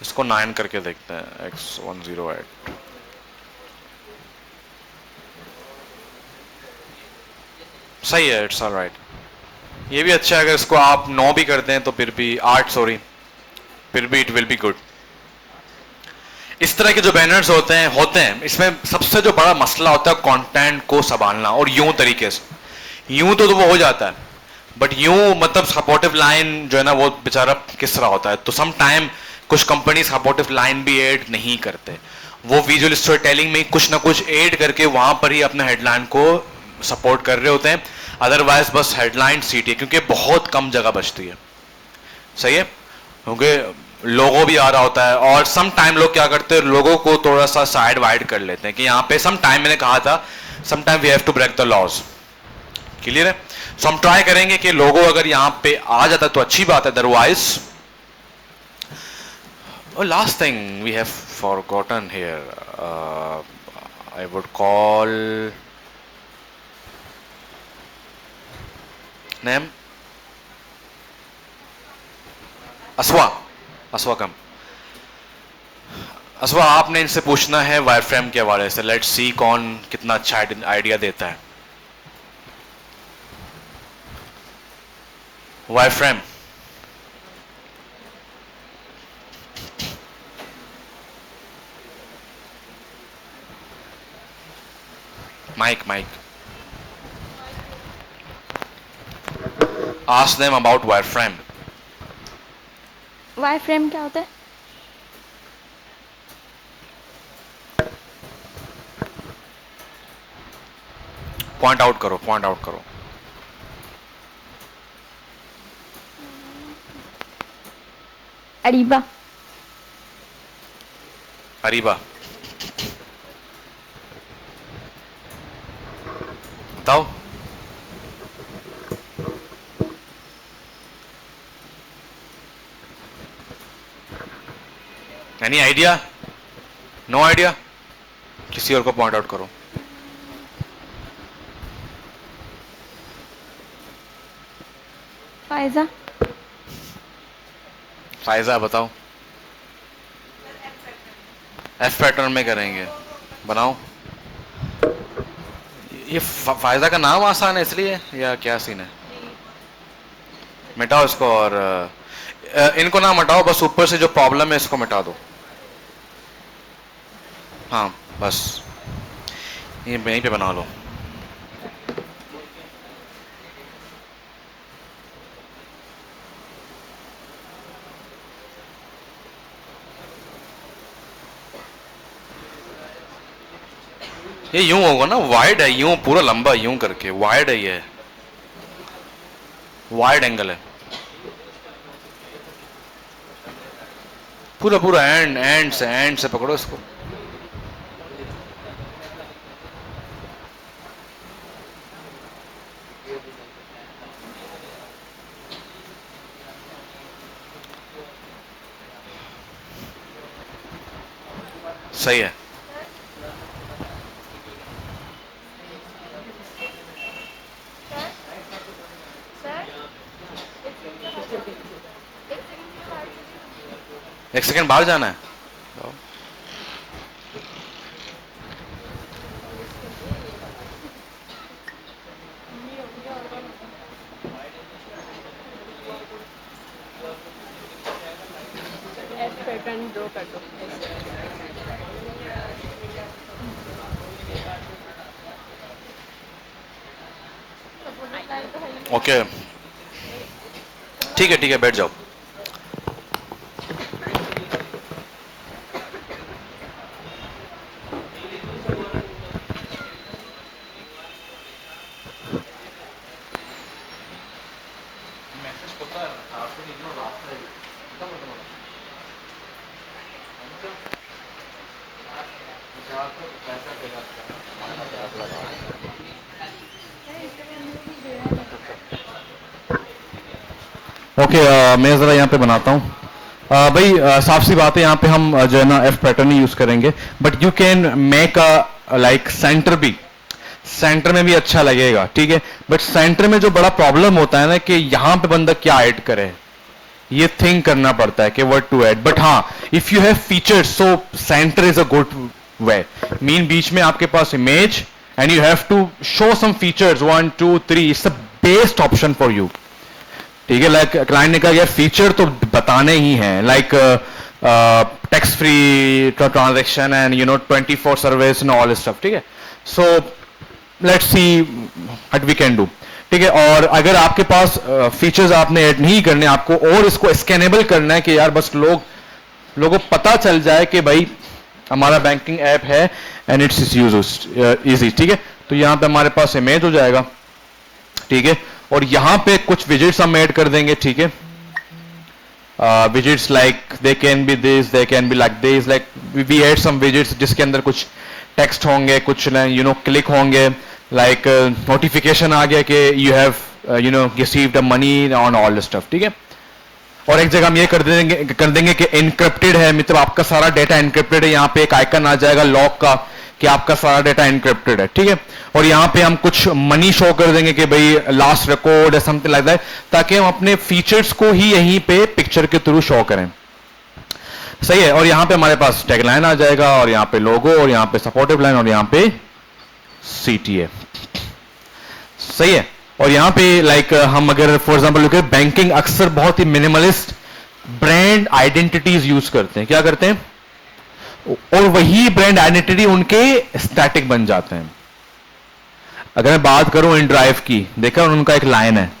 [SPEAKER 1] इसको 9 करके देखते हैं. X108. सही है. It's alright. ये भी अच्छा है. अगर इसको आप 9 भी करते हैं तो फिर भी 8, सॉरी, फिर भी इट विल बी गुड. इस तरह के जो बैनर्स होते हैं इसमें सबसे जो बड़ा मसला होता है कंटेंट को संभालना. और यूं तरीके से, यूं तो वो हो जाता है, बट यूं मतलब सपोर्टिव लाइन जो है ना वो बेचारा किस तरह होता है. तो सम टाइम कुछ कंपनी सपोर्टिव लाइन भी ऐड नहीं करते, वो विजुअल स्टोरी टेलिंग में कुछ ना कुछ ऐड करके वहां पर ही अपने हेडलाइन को सपोर्ट कर रहे होते हैं. अदरवाइज बस हेडलाइन सीट है, क्योंकि बहुत कम जगह बचती है. सही है. क्योंकि लोगो भी आ रहा होता है और सम टाइम लोग क्या करते हैं, लोगों को थोड़ा सा साइड वाइड कर लेते हैं कि यहाँ पे सम टाइम, मैंने कहा था some time we have to break the laws. Clear है. सो हम ट्राई करेंगे कि लोगो अगर यहाँ पे आ जाता तो अच्छी बात है. Otherwise last thing we have forgotten here, I would call name Aswa come. Aswa, आपने इनसे पूछना है वायरफ्रेम के हवाले से. लेट्स सी कौन कितना अच्छा आइडिया देता है. Wireframe. Mic. Ask them about wireframe.
[SPEAKER 5] Wireframe क्या होता है?
[SPEAKER 1] पॉइंट आउट करो.
[SPEAKER 5] अरीबा.
[SPEAKER 1] बताओ. Any idea? No idea? किसी और को पॉइंट आउट करो।
[SPEAKER 5] फायजा।
[SPEAKER 1] फायजा बताओ। एफ पैटर्न में करेंगे, बनाओ। ये फायदा का नाम आसान है इसलिए या क्या सीन है? मिटाओ इसको और इनको ना मिटाओ, बस ऊपर से जो प्रॉब्लम है इसको मिटा दो। हाँ बस ये यहीं पे बना लो। ये यूं होगा ना, वाइड है, यूं पूरा लंबा यूं करके वाइड है, ये वाइड एंगल है पूरा पूरा। एंड से पकड़ो इसको। सही है। एक सेकंड बाहर जाना है।
[SPEAKER 4] पैटर्न ड्रॉ कर दो।
[SPEAKER 1] ओके ठीक है बैठ जाओ।
[SPEAKER 2] ओके मैं जरा यहाँ पे बनाता हूँ। भाई साफ सी बात है, यहाँ पे हम जो है ना एफ पैटर्न ही यूज करेंगे, but you can make a like centre भी, सेंटर में भी अच्छा लगेगा, ठीक है। बट सेंटर में जो बड़ा प्रॉब्लम होता है ना कि यहाँ पे बंदा क्या ऐड करे, ये थिंक करना पड़ता है कि व्हाट टू ऐड। बट हाँ, if you have features so centre is a good way. Mean बीच में आपके पास image and you have to show some features 1 2 3, it's the best option for you, ठीक है। लाइक क्लाइंट ने कहा यार फीचर तो बताने ही हैं, like tax free transaction and you know 24 service and all stuff, ठीक है। So let's see what we can do, ठीक है। और अगर आपके पास फीचर्स आपने ऐड नहीं करने, आपको और इसको स्कैनेबल करना है कि यार बस लोगों को पता चल जाए कि भाई हमारा बैंकिंग ऐप है एंड इट्स इजी, ठीक है। तो यहां पे हमारे पास इमेज हो जाएगा, ठीक है। और यहां पे कुछ विजिट्स हम ऐड कर देंगे, ठीक है। Visits like they can be this, they can be like this, like we add some visits जिसके अंदर कुछ टेक्स्ट होंगे, कुछ यू नो क्लिक होंगे, लाइक नोटिफिकेशन आ गया कि you have you know received money on all stuff, ठीक है। और एक जगह हम ये कर देंगे कि इनक्रिप्टेड है, मतलब आपका सारा डेटा इनक्रिप्टेड है। यहाँ पे एक आइकन आ जाएगा लॉक का कि आपका सारा डेटा इनक्रिप्टेड है, ठीक है। और यहाँ पे हम कुछ मनी शो कर देंगे कि भाई लास्ट रिकॉर्ड है समथिंग लाइक दैट, ताकि हम अपने फीचर्स को ही यहीं पे पिक्चर के थ्रू शो करें, सही है। और यहाँ पे हमारे पास टैगलाइन आ जाएगा, और यहाँ पे लोगो, और यहाँ पे सपोर्टिव लाइन, और यहाँ पे CTA, सही है। और यहाँ पे लाइक हम अगर for example look at banking, अक्सर बहुत ही मिनिमलिस्ट ब्रांड आइडेंटिटीज यूज करते हैं, क्या करते हैं, और वही ब्रांड आइडेंटिटी उनके स्टैटिक बन जाते हैं। अगर मैं बात करूं इन ड्राइव की, देखा उनका एक लाइन है,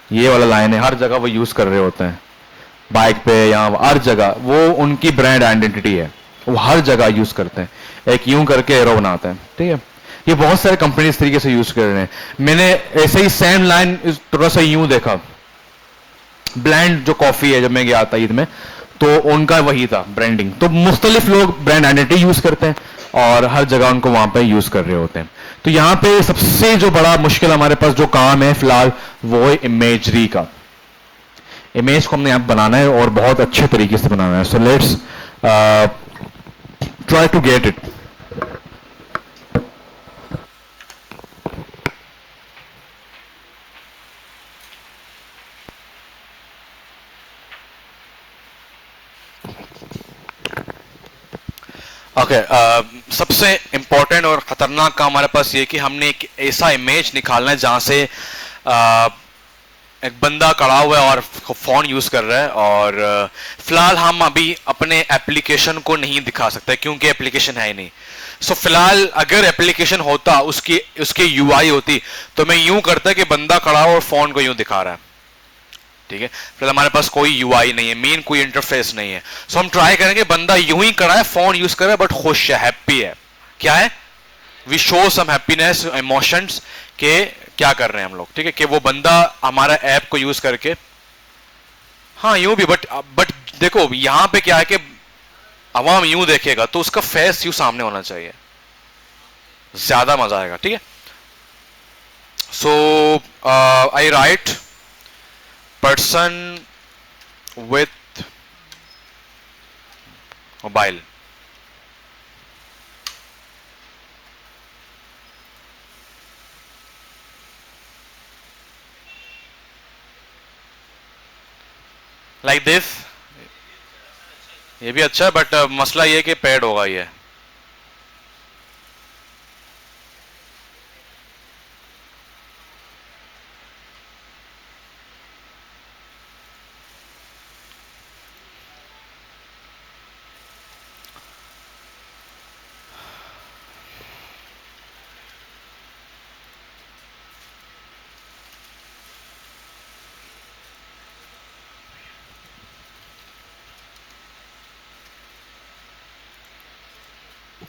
[SPEAKER 2] ये वाला लाइन है, हर जगह वो यूज कर रहे होते हैं, बाइक पे यहां हर जगह, वो उनकी ब्रांड आइडेंटिटी है, वो हर जगह यूज करते हैं। एक यूं करके एरो बनाते हैं, ठीक है। ये बहुत सारे कंपनी इस तरीके से यूज कर रहे हैं। मैंने ऐसे ही सेम लाइन थोड़ा सा यूं देखा, ब्लैंड जो कॉफी है, जब मैं गया था ईद में, तो उनका वही था ब्रांडिंग। तो मुख्तलिफ लोग ब्रांड आइडेंटिटी यूज करते हैं और हर जगह उनको वहां पे यूज कर रहे होते हैं। तो यहां पे सबसे जो बड़ा मुश्किल हमारे पास जो काम है फिलहाल, वो है इमेजरी का। इमेज को हमने यहाँ बनाना है और बहुत अच्छे तरीके से बनाना है. So let's try to get it.
[SPEAKER 1] Okay सबसे इंपॉर्टेंट और खतरनाक काम हमारे पास ये कि हमने एक ऐसा इमेज निकालना है जहां से एक बंदा खड़ा हुआ है और फोन यूज कर रहा है और फिलहाल हम अभी अपने एप्लीकेशन को नहीं दिखा सकते क्योंकि एप्लीकेशन है ही नहीं. सो फिलहाल अगर एप्लीकेशन होता उसकी यूआई होती तो मैं यूं करता कि बंदा खड़ा हो और फोन को यूं दिखा रहा है. ठीक है, फिर हमारे पास कोई यूआई नहीं है, मेन कोई इंटरफेस नहीं है. सो हम ट्राई करेंगे बंदा यूं ही खड़ा है, फोन यूज कर रहा है बट खुश है, हैप्पी है. क्या है, we show some happiness emotions के क्या कर रहे हैं हम लोग. ठीक है, कि वो बंदा हमारा ऐप को यूज करके हाँ यूं भी बट देखो यहां पे क्या है कि अवाम यूं देखेगा तो उसका फेस यूं सामने होना चाहिए, ज्यादा मजा आएगा. ठीक है, सो आई right person with mobile. Like this. ये भी अच्छा है बट मसला ये कि पेड होगा ये.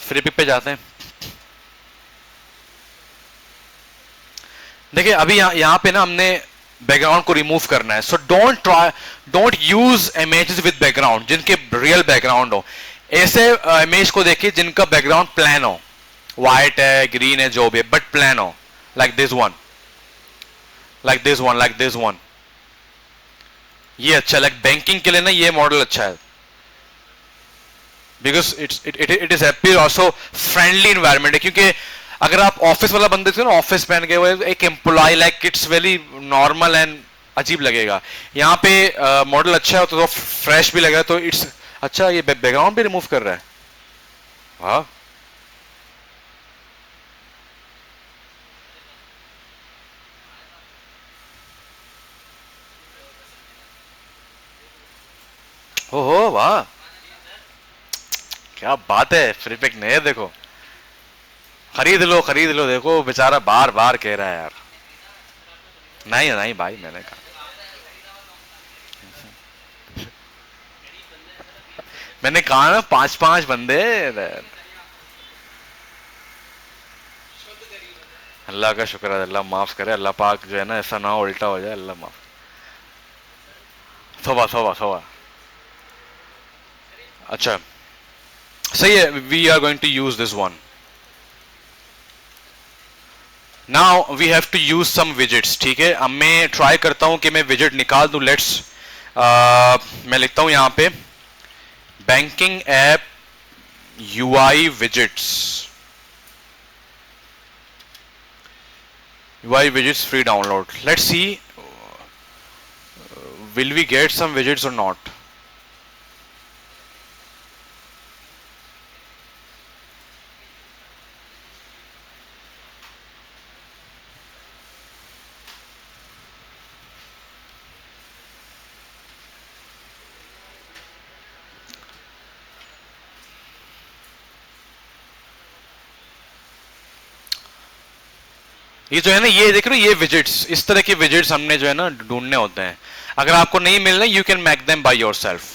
[SPEAKER 1] फ्री पिक पे जाते हैं. देखिए अभी यहां पे ना हमने बैकग्राउंड को रिमूव करना है. So don't use images with background जिनके रियल बैकग्राउंड हो. ऐसे इमेज को देखिए जिनका बैकग्राउंड प्लान हो, व्हाइट है, ग्रीन है, जो भी है, बट प्लान हो. Like this one, like this one, like this one. ये अच्छा, लाइक बैंकिंग के लिए ना ये मॉडल अच्छा है because it is happy also friendly environment है. क्योंकि अगर आप ऑफिस वाला बंदे थे ना, ऑफिस पहन के हुए एक employee, like it's very normal and अजीब लगेगा. यहाँ पे मॉडल अच्छा है तो फ्रेश भी लगेगा. तो इट्स अच्छा. ये बैकग्राउंड भी रिमूव कर रहा है. हाँ हो वाह, क्या बात है. फ्री पिक नहीं है, देखो खरीद लो खरीद लो. देखो बेचारा बार बार कह रहा है यार. नहीं नहीं भाई, मैंने कहा मैंने कहा ना 5-5 बंदे. अल्लाह का शुक्र है, अल्लाह माफ करे. अल्लाह पाक जो है ना ऐसा ना हो उल्टा हो जाए. अल्लाह माफ. तौबा तौबा तौबा. अच्छा सही है. We are going to use this one. Now we have to use some visits. ठीक है, अब मैं ट्राई करता हूं कि मैं विजिट निकाल दूं. लेट्स मैं लिखता हूं यहां पे banking app UI visits. UI visits free download. Let's see will we get some widgets or not. ये जो है ना, ये देख रहे हो, ये विजिट्स, इस तरह के विजिट्स हमने जो है ना ढूंढने होते हैं. अगर आपको नहीं मिल रहे, you can make them by yourself.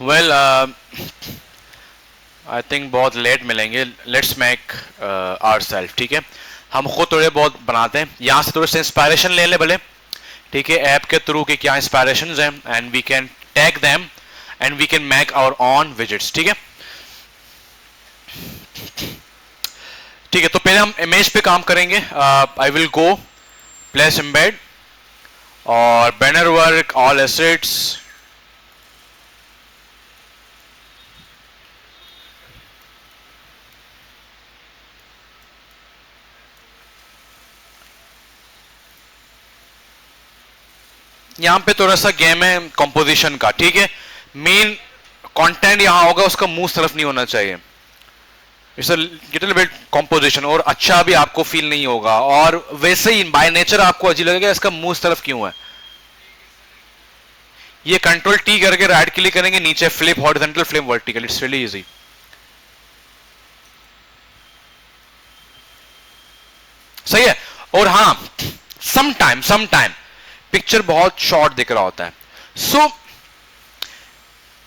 [SPEAKER 1] Well I think बहुत लेट मिलेंगे. Let's make ourself. ठीक है, हम खुद थोड़े बहुत बनाते हैं. यहाँ से थोड़े से इंस्पायरेशन ले ले भले. ठीक है, ऐप के थ्रू के क्या इंस्पायरेशंस हैं and we can tag them and we can make our own widgets. ठीक है, ठीक है. तो पहले हम इमेज पे काम करेंगे. I will go place embed और बैनर वर्क ऑल एसेट्स. यहां पे थोड़ा सा गेम है कंपोजिशन का. ठीक है, मेन कंटेंट यहां होगा, उसका मुंह तरफ नहीं होना चाहिए. It's a little bit composition. और अच्छा भी आपको फील नहीं होगा और वैसे ही बाय नेचर आपको अजीब लगेगा इसका मुंह तरफ क्यों है. ये कंट्रोल टी करके राइट क्लिक करेंगे, नीचे flip horizontal flip vertical. It's really easy. सही है. और हां, सम टाइम पिक्चर बहुत शॉर्ट दिख रहा होता है. सो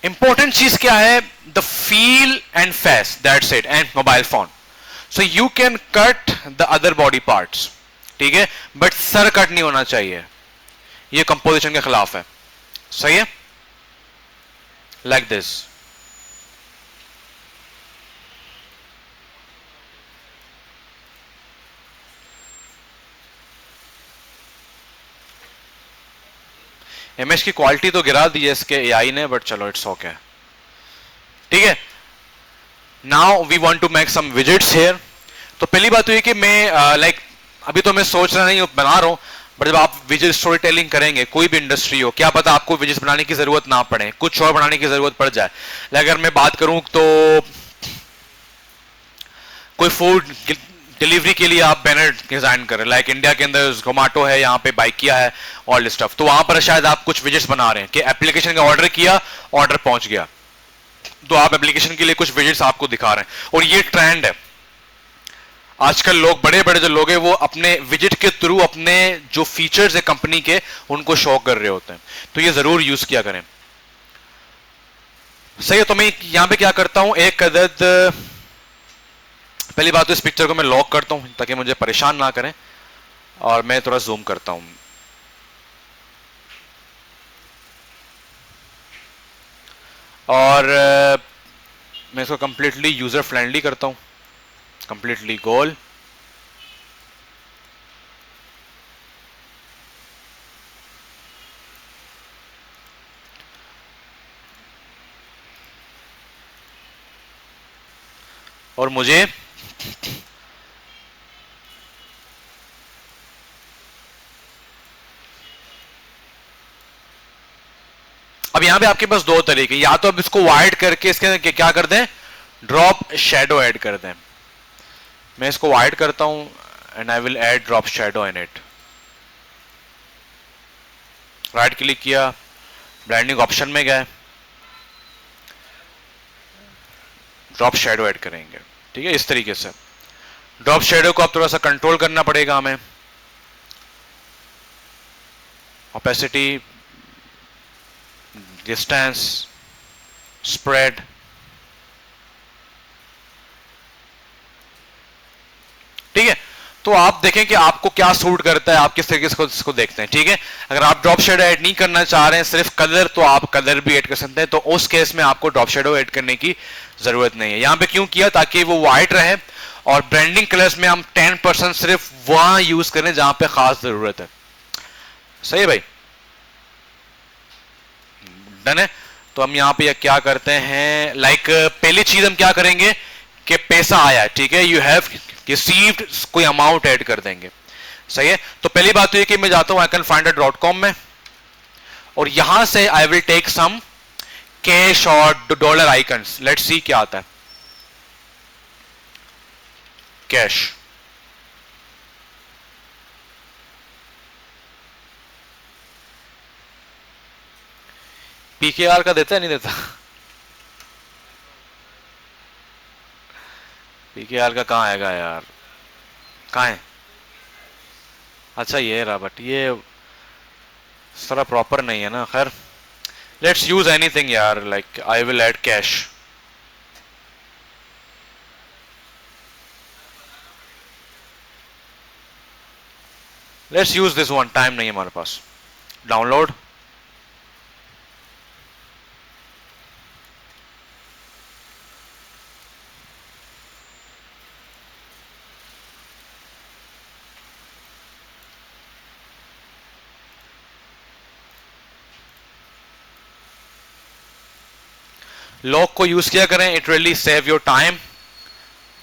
[SPEAKER 1] इंपॉर्टेंट चीज क्या है? The feel and face, that's it. And mobile phone. So you can cut the other body parts. ठीक है, बट सर कट नहीं होना चाहिए. ये कंपोजिशन के खिलाफ है. सही है, लाइक दिस. इमेज की क्वालिटी तो गिरा दी है इसके एआई ने, बट चलो इट्स ओके. ठीक है, now we want to make some widgets here. तो पहली बात तो ये कि मैं लाइक अभी तो मैं सोच रहा नहीं बना रहा हूं, बट जब आप विजेट स्टोरी टेलिंग करेंगे, कोई भी इंडस्ट्री हो, क्या पता आपको विजेट्स बनाने की जरूरत ना पड़े, कुछ और बनाने की जरूरत पड़ जाए. अगर मैं बात करूं तो कोई फूड डिलीवरी के लिए आप बैनर डिजाइन करें, लाइक इंडिया के अंदर जोमेटो है, यहाँ पे बाइकिया है, ऑल स्टफ. तो वहां पर शायद आप कुछ विजेट्स बना रहे हैं कि एप्लीकेशन का ऑर्डर किया, ऑर्डर पहुंच गया, तो आप एप्लीकेशन के लिए कुछ विजेट्स आपको दिखा रहे हैं. और ये ट्रेंड है आजकल. लोग बड़े बड़े जो लोग हैं वो अपने विजेट के थ्रू अपने जो फीचर्स है कंपनी के उनको शो कर रहे होते हैं. तो ये जरूर यूज किया करें. सही है. तो मैं यहां पे क्या करता हूं, एक अदद, पहली बात तो इस पिक्चर को मैं लॉक करता हूं ताकि मुझे परेशान ना करें, और मैं थोड़ा जूम करता हूं. और मैं इसको कंप्लीटली यूजर फ्रेंडली करता हूं, कंप्लीटली गोल. और मुझे अब यहां पे आपके पास दो तरीके, या तो अब इसको वाइड करके इसके अंदर क्या कर दें, ड्रॉप शैडो ऐड कर दें. मैं इसको वाइड करता हूं and I will add drop shadow in it. Right click किया, ब्लेंडिंग ऑप्शन में गए, ड्रॉप शैडो ऐड करेंगे. ठीक है, इस तरीके से. ड्रॉप शैडो को अब थोड़ा सा कंट्रोल करना पड़ेगा हमें. Opacity, distance, spread. ठीक है, तो आप देखें कि आपको क्या सूट करता है, आप किस तरीके से इसको देखते हैं. ठीक है, अगर आप ड्रॉप शेडो ऐड नहीं करना चाह रहे हैं, सिर्फ कलर, तो आप कलर भी ऐड कर सकते हैं. तो उस केस में आपको ड्रॉप शेडो ऐड करने की जरूरत नहीं है. यहां पे क्यों किया, ताकि वो वाइट रहे और ब्रांडिंग कलर्स में हम 10% सिर्फ वहां यूज करें जहां पे खास जरूरत है. सही है भाई, डन है. तो हम यहां पे क्या करते हैं, लाइक पहली चीज हम क्या करेंगे कि पैसा आया, ठीक है, यू हैव रिसीव्ड, कोई अमाउंट ऐड कर देंगे. सही है. तो पहली बात तो ये कि मैं जाता हूं iconfinder.com में और यहां से I will take some cash और डॉलर आइकन्स. लेट्स सी क्या आता है. कैश, पीकेआर का देता है नहीं देता? पीकेआर का कहां आएगा यार, कहां है? अच्छा ये रहा, बट ये सारा प्रॉपर नहीं है ना. खैर Let's use anything यार, like I will add cash. Let's use this one. Time नहीं है हमारे पास. Download. लॉक को यूज किया करें, it really save your time.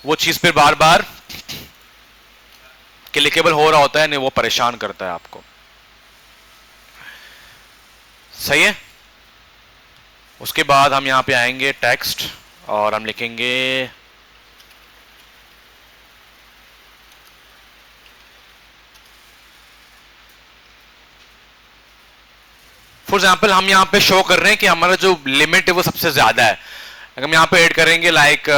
[SPEAKER 1] वो चीज फिर बार बार क्लिकेबल हो रहा होता है, नहीं वो परेशान करता है आपको. सही है. उसके बाद हम यहां पे आएंगे टेक्स्ट और हम लिखेंगे फॉर एग्जाम्पल हम यहां पे शो कर रहे हैं कि हमारा जो लिमिट है वो सबसे ज्यादा है. अगर हम यहां पे ऐड करेंगे लाइक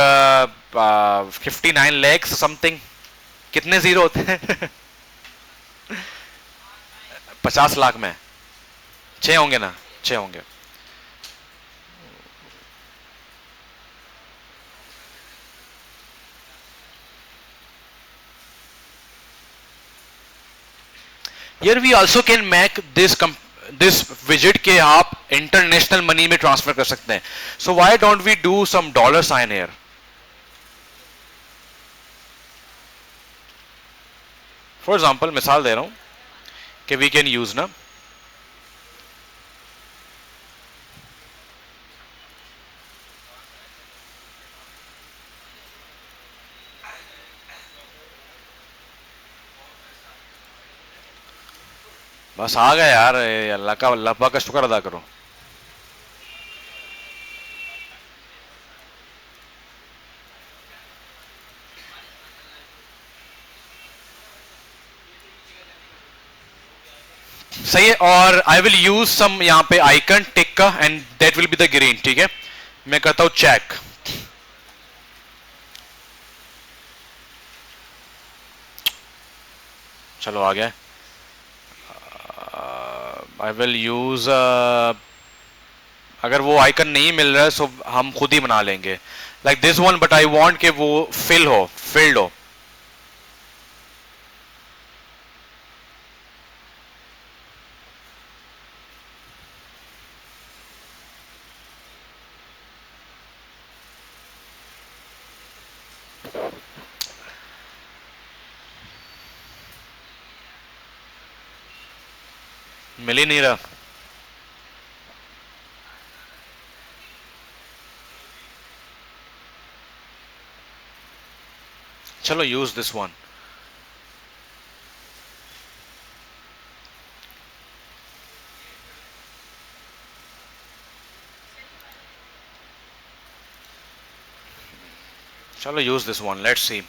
[SPEAKER 1] 59 lakhs समथिंग, कितने जीरो होते हैं 50 लाख में 6 होंगे ना, 6 होंगे. Here we also can make this widget के आप इंटरनेशनल मनी में ट्रांसफर कर सकते हैं. So why don't we do some dollar sign here? For example, मिसाल दे रहा हूं कि we can use ना बस आ गया यार, अल्लाह का शुक्र अदा करो. सही है. और आई विल यूज सम यहां पे आइकन टिक का and that will be the green. ठीक है, मैं करता हूं चेक. चलो आ गया. आई विल यूज अगर वो आइकन नहीं मिल रहा है सो हम खुद ही बना लेंगे like this one, but I want कि वो फिल्ड हो. मिल ही नहीं रहा. चलो यूज दिस वन. चलो use this one, let's see.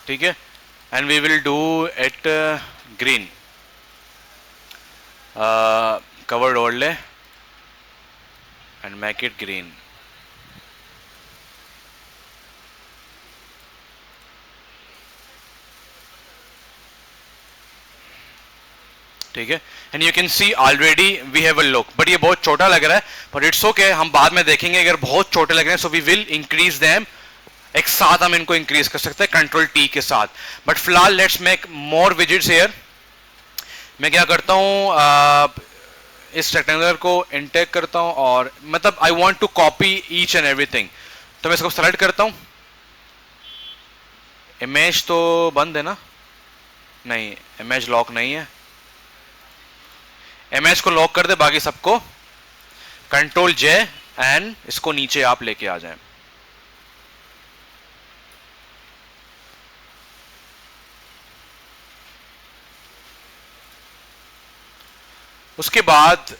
[SPEAKER 1] ठीक है, and we will do it green. Covered overlay and make it green. ठीक है, and you can see already we have a look, but ये बहुत छोटा लग रहा है, बट इट्स ओके. हम बाद में देखेंगे अगर बहुत छोटे लग रहे हैं so we will increase them. एक साथ हम इनको इंक्रीज कर सकते हैं कंट्रोल टी के साथ. बट फिलहाल let's make more visits here. मैं क्या करता हूं, इस रेक्टेंगुलर को इंटेक करता हूं और मतलब I want to copy each and everything. तो मैं इसको सेलेक्ट करता हूं. इमेज तो बंद है ना, नहीं इमेज लॉक नहीं है. इमेज को लॉक कर दे, बाकी सबको कंट्रोल जे एंड इसको नीचे आप लेके आ जाएं. उसके बाद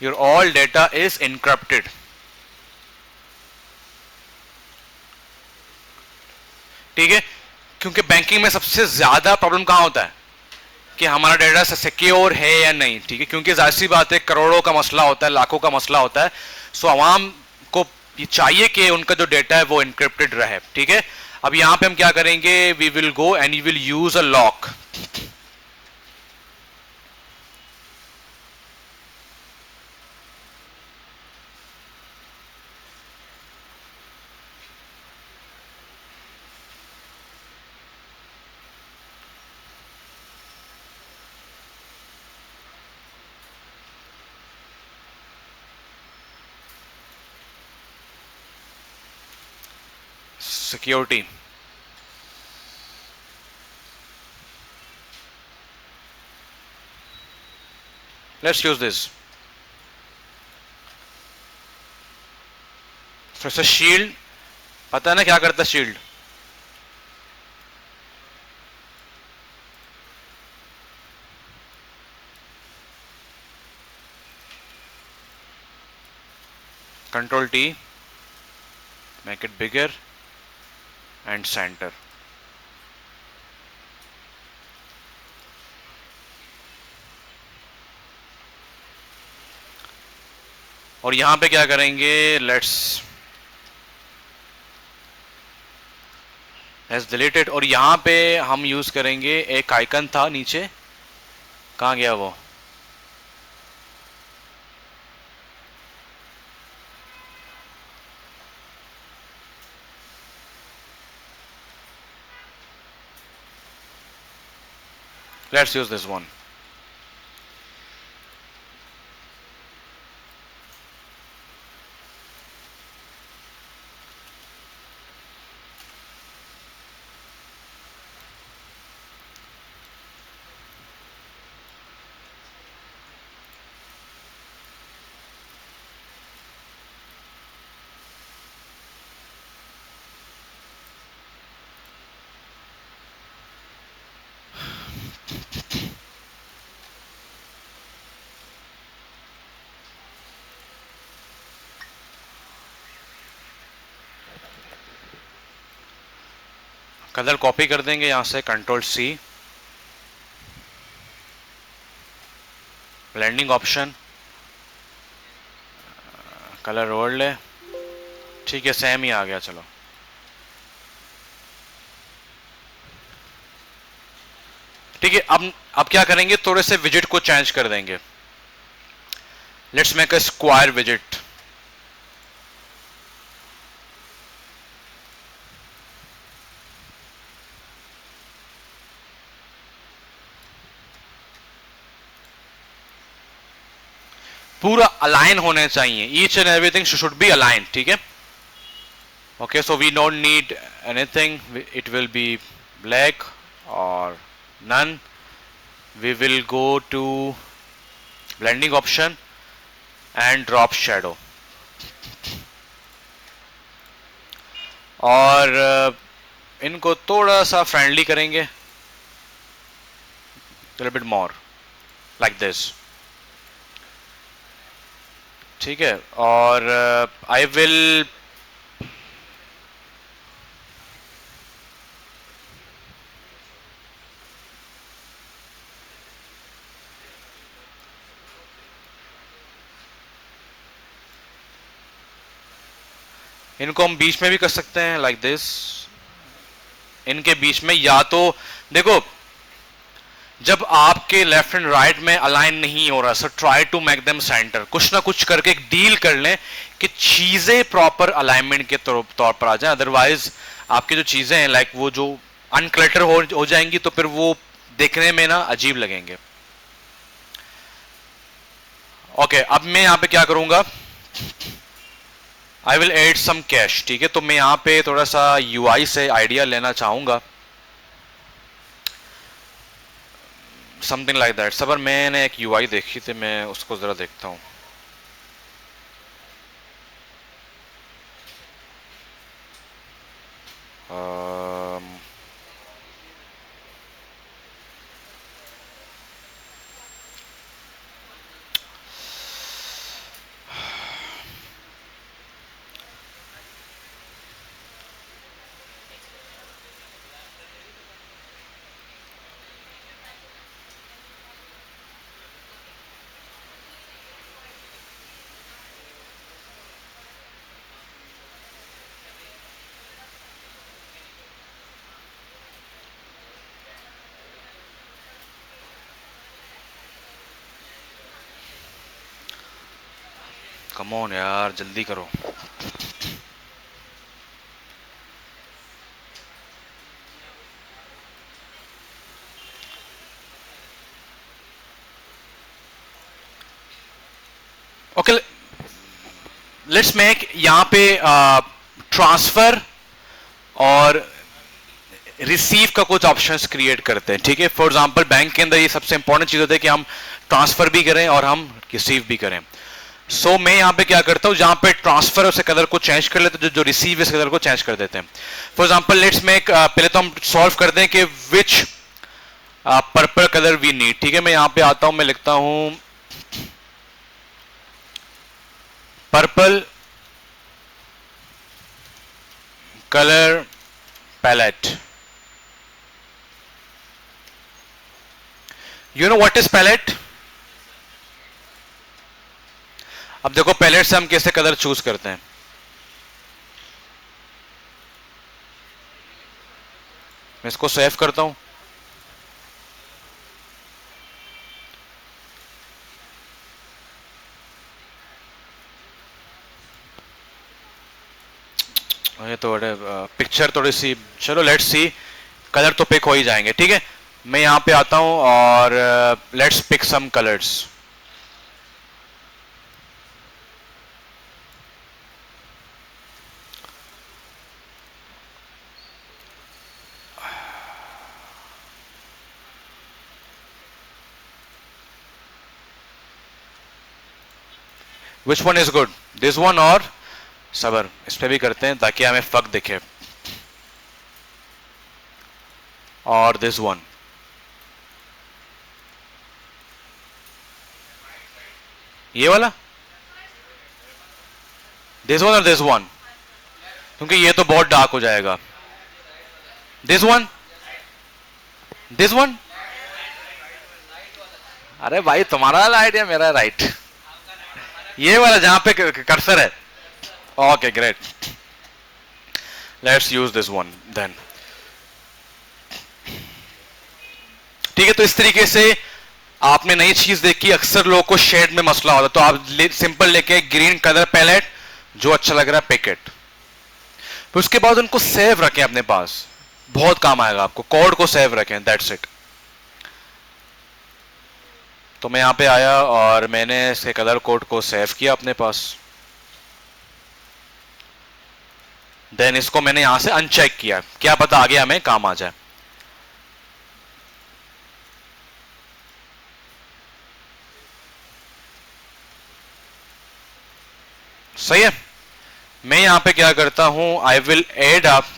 [SPEAKER 1] your all data is encrypted. ठीक है, क्योंकि बैंकिंग में सबसे ज्यादा प्रॉब्लम कहां होता है कि हमारा डेटा सिक्योर है या नहीं। ठीक है, क्योंकि जाहिर सी बात है करोड़ों का मसला होता है, लाखों का मसला होता है। सो आवाम को ये चाहिए कि उनका जो डेटा है वो इनक्रिप्टेड रहे। ठीक है, अब यहां पे हम क्या करेंगे, we will go and you will use a lock. Security. Let's use this. फिर शील्ड, पता है ना क्या करता है shield? Control T, make it bigger and center. और यहां पे क्या करेंगे, लेट्स डिलीटेड। और यहां पे हम यूज करेंगे एक आइकन था नीचे, कहां गया वो? Let's use this one. Colour copy कर देंगे यहां से, control C, blending option, colour overlay. ठीक है, सेम ही आ गया। चलो ठीक है, अब क्या करेंगे, थोड़े से विजिट को चेंज कर देंगे। Let's make a square visit. पूरा अलाइन होने चाहिए, each and everything should be align. ठीक है, okay, so we don't need anything, it will be black और none. We will go to blending option and drop shadow. और इनको थोड़ा सा फ्रेंडली करेंगे, little bit more like this। ठीक है, और आई विल इनको हम बीच में भी कर सकते हैं लाइक दिस। इनके बीच में या तो देखो, जब आपके लेफ्ट एंड राइट में अलाइन नहीं हो रहा, so try to make them centre. कुछ ना कुछ करके एक डील कर लें कि चीजें प्रॉपर अलाइनमेंट के तौर पर आ जाएं। अदरवाइज आपकी जो चीजें हैं लाइक वो जो अनक्लटर हो जाएंगी, तो फिर वो देखने में ना अजीब लगेंगे। ओके, अब मैं यहां पे क्या करूंगा, I will add some cash. ठीक है, तो मैं यहां पे थोड़ा सा यूआई से आइडिया लेना चाहूंगा, समथिंग लाइक दैट। सबर मैंने एक यूआई देखी थी, मैं उसको जरा देखता हूं। कम ऑन यार, जल्दी करो। ओके, लेट्स मेक यहां पे ट्रांसफर और रिसीव का कुछ ऑप्शंस क्रिएट करते हैं, ठीक है। फॉर एग्जांपल बैंक के अंदर ये सबसे इंपॉर्टेंट चीज होती है कि हम ट्रांसफर भी करें और हम रिसीव भी करें। सो मैं यहां पे क्या करता हूं, जहां पे ट्रांसफर है उसके कलर को चेंज कर लेते हैं, जो रिसीव है उसके कलर को चेंज कर देते हैं। फॉर एग्जांपल लेट्स मेक, पहले तो हम सॉल्व कर दें कि विच पर्पल कलर वी नीड, ठीक है। मैं यहां पे आता हूं, मैं लिखता हूं purple colour palette. You know what is palette? अब देखो पैलेट से हम कैसे कलर चूज करते हैं। मैं इसको सेव करता हूं। ये तो पिक्चर थोड़ी सी, चलो लेट्स सी, कलर तो पिक हो ही जाएंगे, ठीक है। मैं यहां पे आता हूं और let's pick some colours. Which one is good, this one और सबर? इस पे भी करते हैं ताकि हमें फक दिखे। और दिस वन, ये वाला, दिस वन और दिस वन, क्योंकि ये तो बहुत डार्क हो जाएगा। This one, this one. अरे भाई तुम्हारा वाला आइडिया, मेरा राइट। ये वाला जहां पे कर्सर है। Okay great, let's use this one then. ठीक है, तो इस तरीके से आपने नई चीज देखी। अक्सर लोगों को शेड में मसला होता है, तो आप सिंपल लेके ग्रीन कलर पैलेट, जो अच्छा लग रहा है पिक इट। फिर उसके बाद उनको सेव रखें अपने पास, बहुत काम आएगा आपको। कोड को सेव रखें, दैट्स इट। तो मैं यहां पे आया और मैंने इसके कलर कोड को सेव किया अपने पास। देन इसको मैंने यहां से अनचेक किया, क्या पता आगे हमें काम आ जाए। सही है। मैं यहां पे क्या करता हूं, I will add up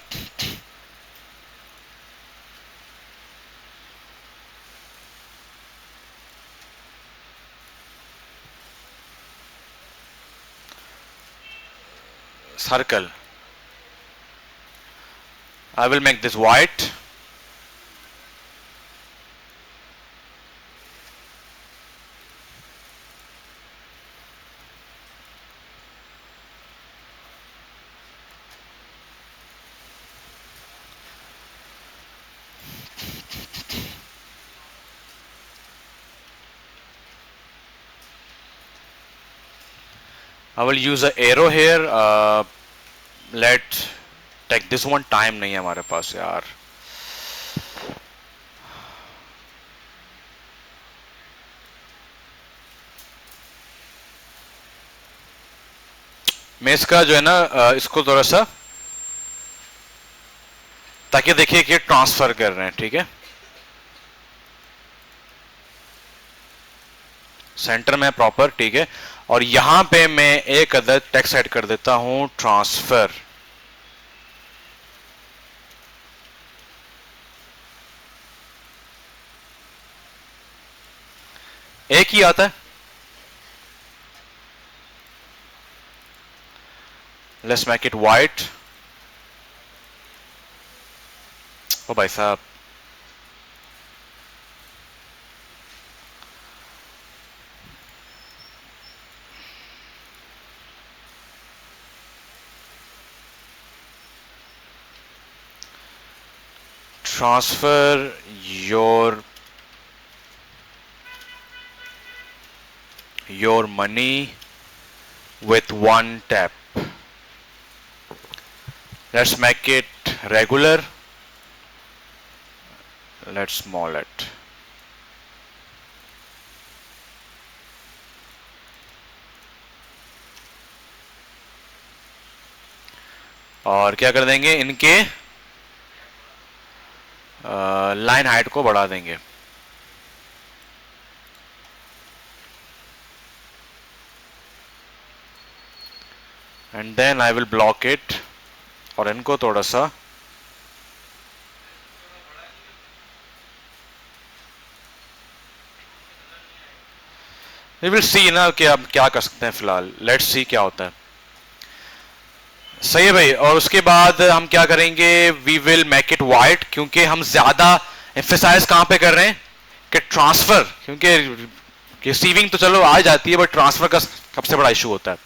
[SPEAKER 1] circle. I will make this white. I will use an arrow here. Let's take this one. Time नहीं है हमारे पास यार। मैं इसका जो है ना, इसको थोड़ा सा, ताकि देखिए कि ट्रांसफर कर रहे हैं, ठीक है। सेंटर में प्रॉपर, ठीक है। और यहां पे मैं एक अदर टेक्स्ट ऐड कर देता हूं, ट्रांसफर। एक ही आता है। Let's make it white. ओ भाई साहब, transfer your money with one tap. Let's make it regular. Let's small it. और क्या कर देंगे, इनके लाइन हाइट को बढ़ा देंगे. And then I will block it. और इनको थोड़ा सा वी विल सी ना कि आप क्या कर सकते हैं फिलहाल. लेट्स सी क्या होता है. सही है भाई. और उसके बाद हम क्या करेंगे, we will make it white, क्योंकि हम ज्यादा एम्फेसाइज कहां पे कर रहे हैं कि ट्रांसफर, क्योंकि रिसीविंग तो चलो आ जाती है बट ट्रांसफर का सबसे बड़ा इशू होता है.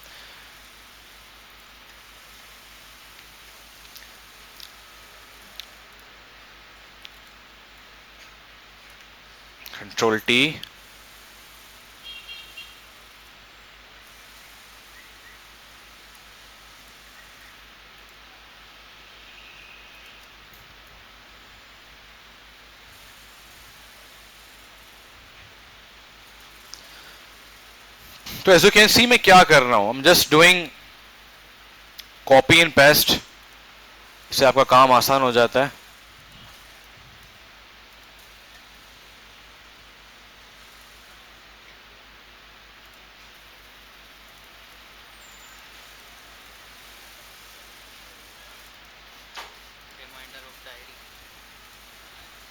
[SPEAKER 1] Control T. तो एज यू कैन सी मैं क्या कर रहा हूं, I am just doing copy and paste. इससे आपका काम आसान हो जाता है.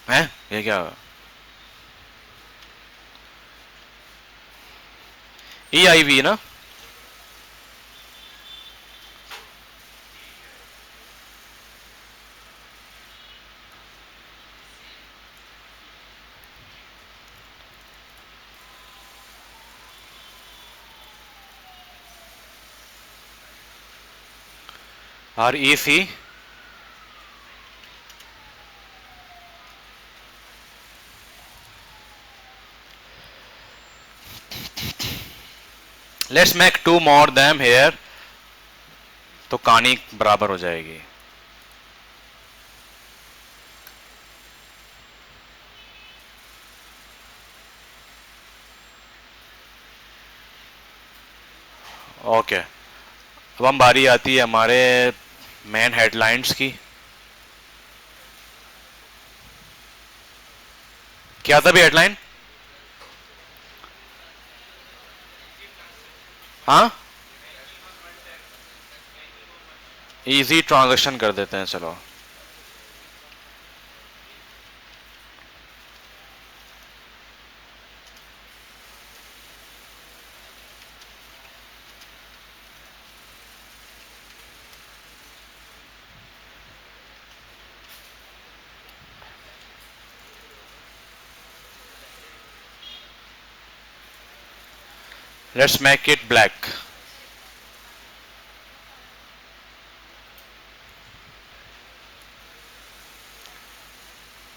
[SPEAKER 1] हैं ये क्या, EIV ना. REC. Let's make 2 more them here. तो कहानी बराबर हो जाएगी. ओके. अब हम बारी आती है हमारे मेन हेडलाइंस की. क्या था भी हेडलाइन? हाँ, इजी ट्रांजैक्शन कर देते हैं चलो. Let's make it black.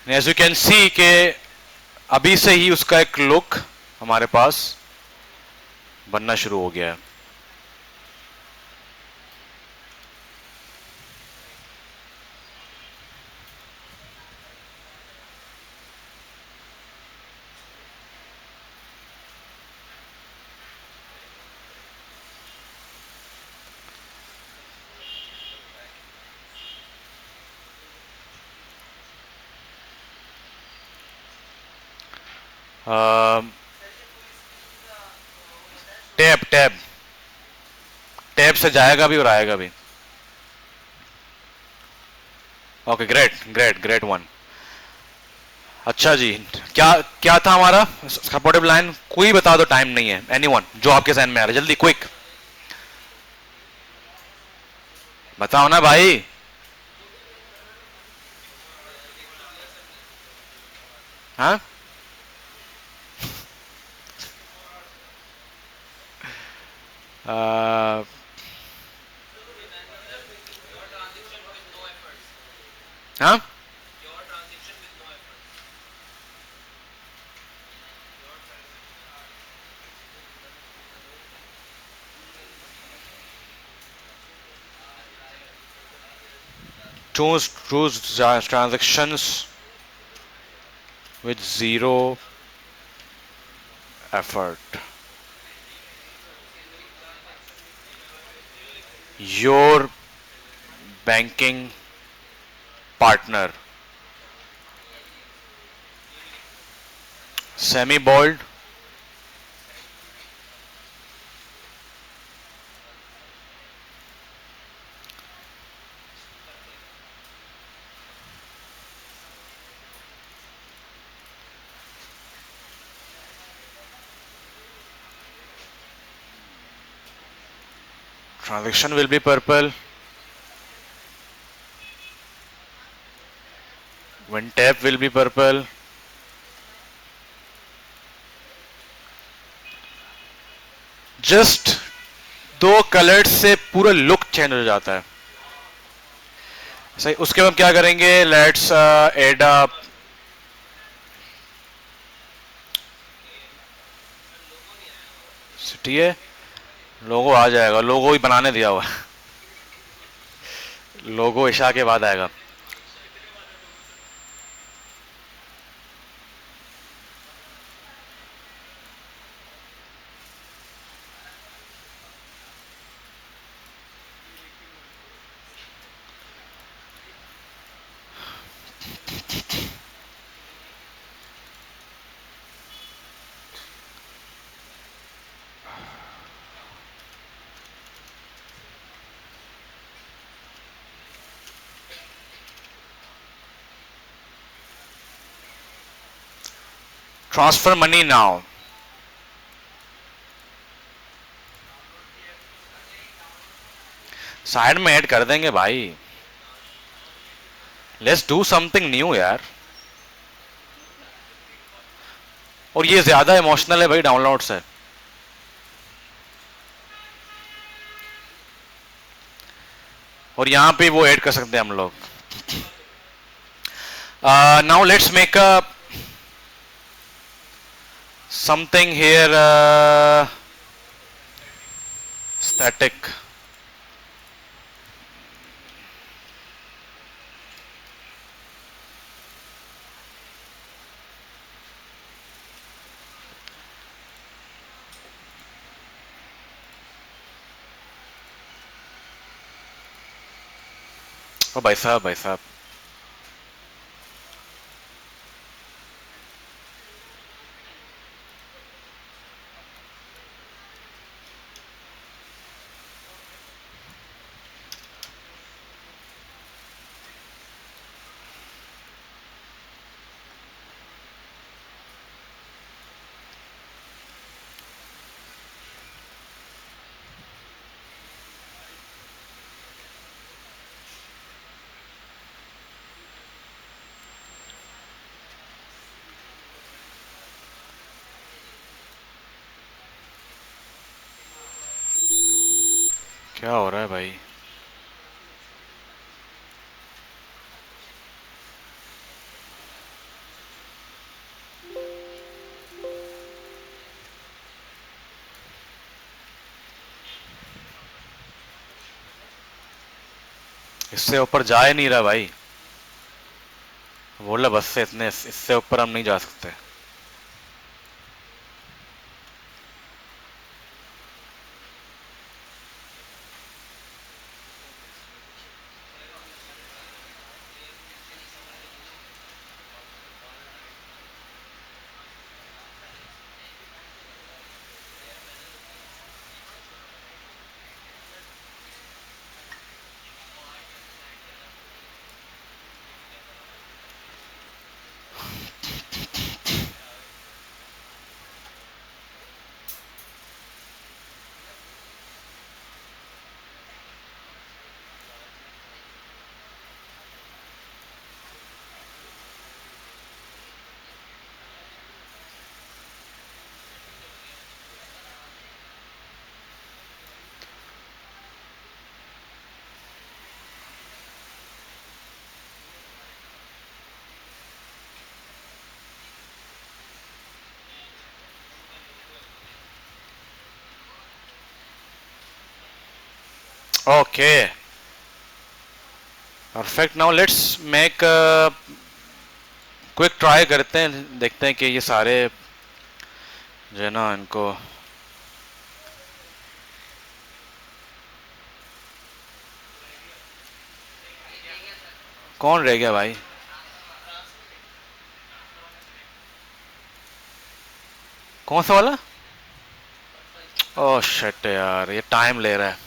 [SPEAKER 1] As you can see कि अभी से ही उसका एक लुक हमारे पास बनना शुरू हो गया है. टैब टैब टैब से जाएगा भी और आएगा भी. Okay, great great great one. अच्छा जी, क्या क्या था हमारा सपोर्टिव लाइन? कोई बता दो, टाइम नहीं है. एनीवन जो आपके ज़हन में आ रहा है, जल्दी क्विक बताओ ना भाई. हाँ, हाँ, choose transactions with zero effort. Your banking partner. Semi bold. Transaction will be purple. When tap will be purple. Just दो कलर्स से पूरा लुक चेंज हो जाता है सही। उसके बाद हम क्या करेंगे, लेट्स एड अप सिटी है, लोगो आ जाएगा, लोगो ही बनाने दिया हुआ है, लोगो ईशा के बाद आएगा। Transfer money now. साइड में ऐड कर देंगे भाई, लेट्स डू समथिंग न्यू यार। और ये ज्यादा इमोशनल है भाई डाउनलोड से। और यहां पे वो ऐड कर सकते हैं हम लोग। Now let's make a something here static। ओ भाई साहब, भाई साहब, क्या हो रहा है भाई? इससे ऊपर जा ही नहीं रहा भाई। बोला बस से इतने, इससे ऊपर हम नहीं जा सकते। Okay perfect. Now let's make quick try करते हैं, देखते हैं कि ये सारे जो है ना इनको कौन रह गया भाई. कौन सा वाला? ओह शिट यार, ये टाइम ले रहा है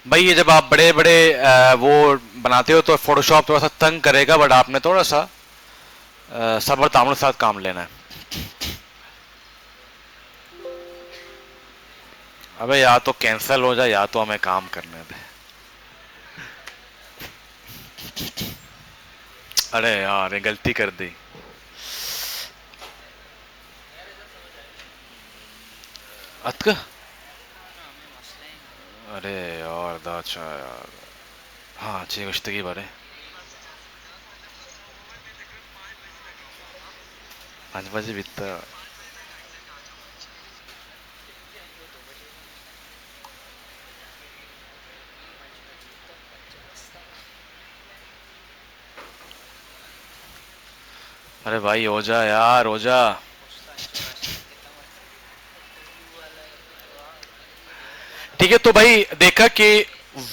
[SPEAKER 1] भाई. ये जब आप बड़े बड़े वो बनाते हो तो फोटोशॉप थोड़ा सा तंग करेगा, बट आपने थोड़ा सा सब्र तामल के साथ काम लेना है. अबे या तो कैंसिल हो जाए या तो हमें काम करने दे. अरे यार, ये गलती कर दी. अतका अरे यार दाचा यार. हाँ ची गुश्तगी बारे 5 बजे बीतता. अरे भाई हो जा यार, हो जा. ठीक है, तो भाई देखा कि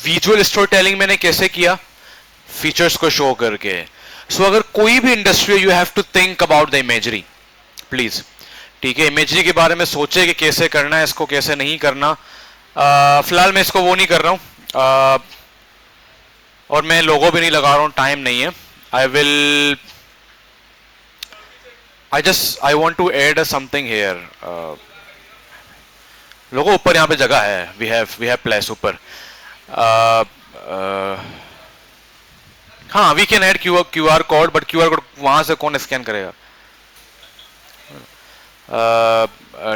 [SPEAKER 1] विजुअल स्टोरी टेलिंग मैंने कैसे किया, फीचर्स को शो करके. सो अगर कोई भी industry, you have to think about the imagery please. ठीक है, इमेजरी के बारे में सोचे कि कैसे करना है इसको, कैसे नहीं करना. फिलहाल मैं इसको वो नहीं कर रहा हूं, और मैं लोगो भी नहीं लगा रहा हूं, टाइम नहीं है. I want to add something here. लोगों ऊपर यहाँ पे जगह है, we have place ऊपर. हाँ, we can add QR code, but QR code वहां से कौन स्कैन करेगा?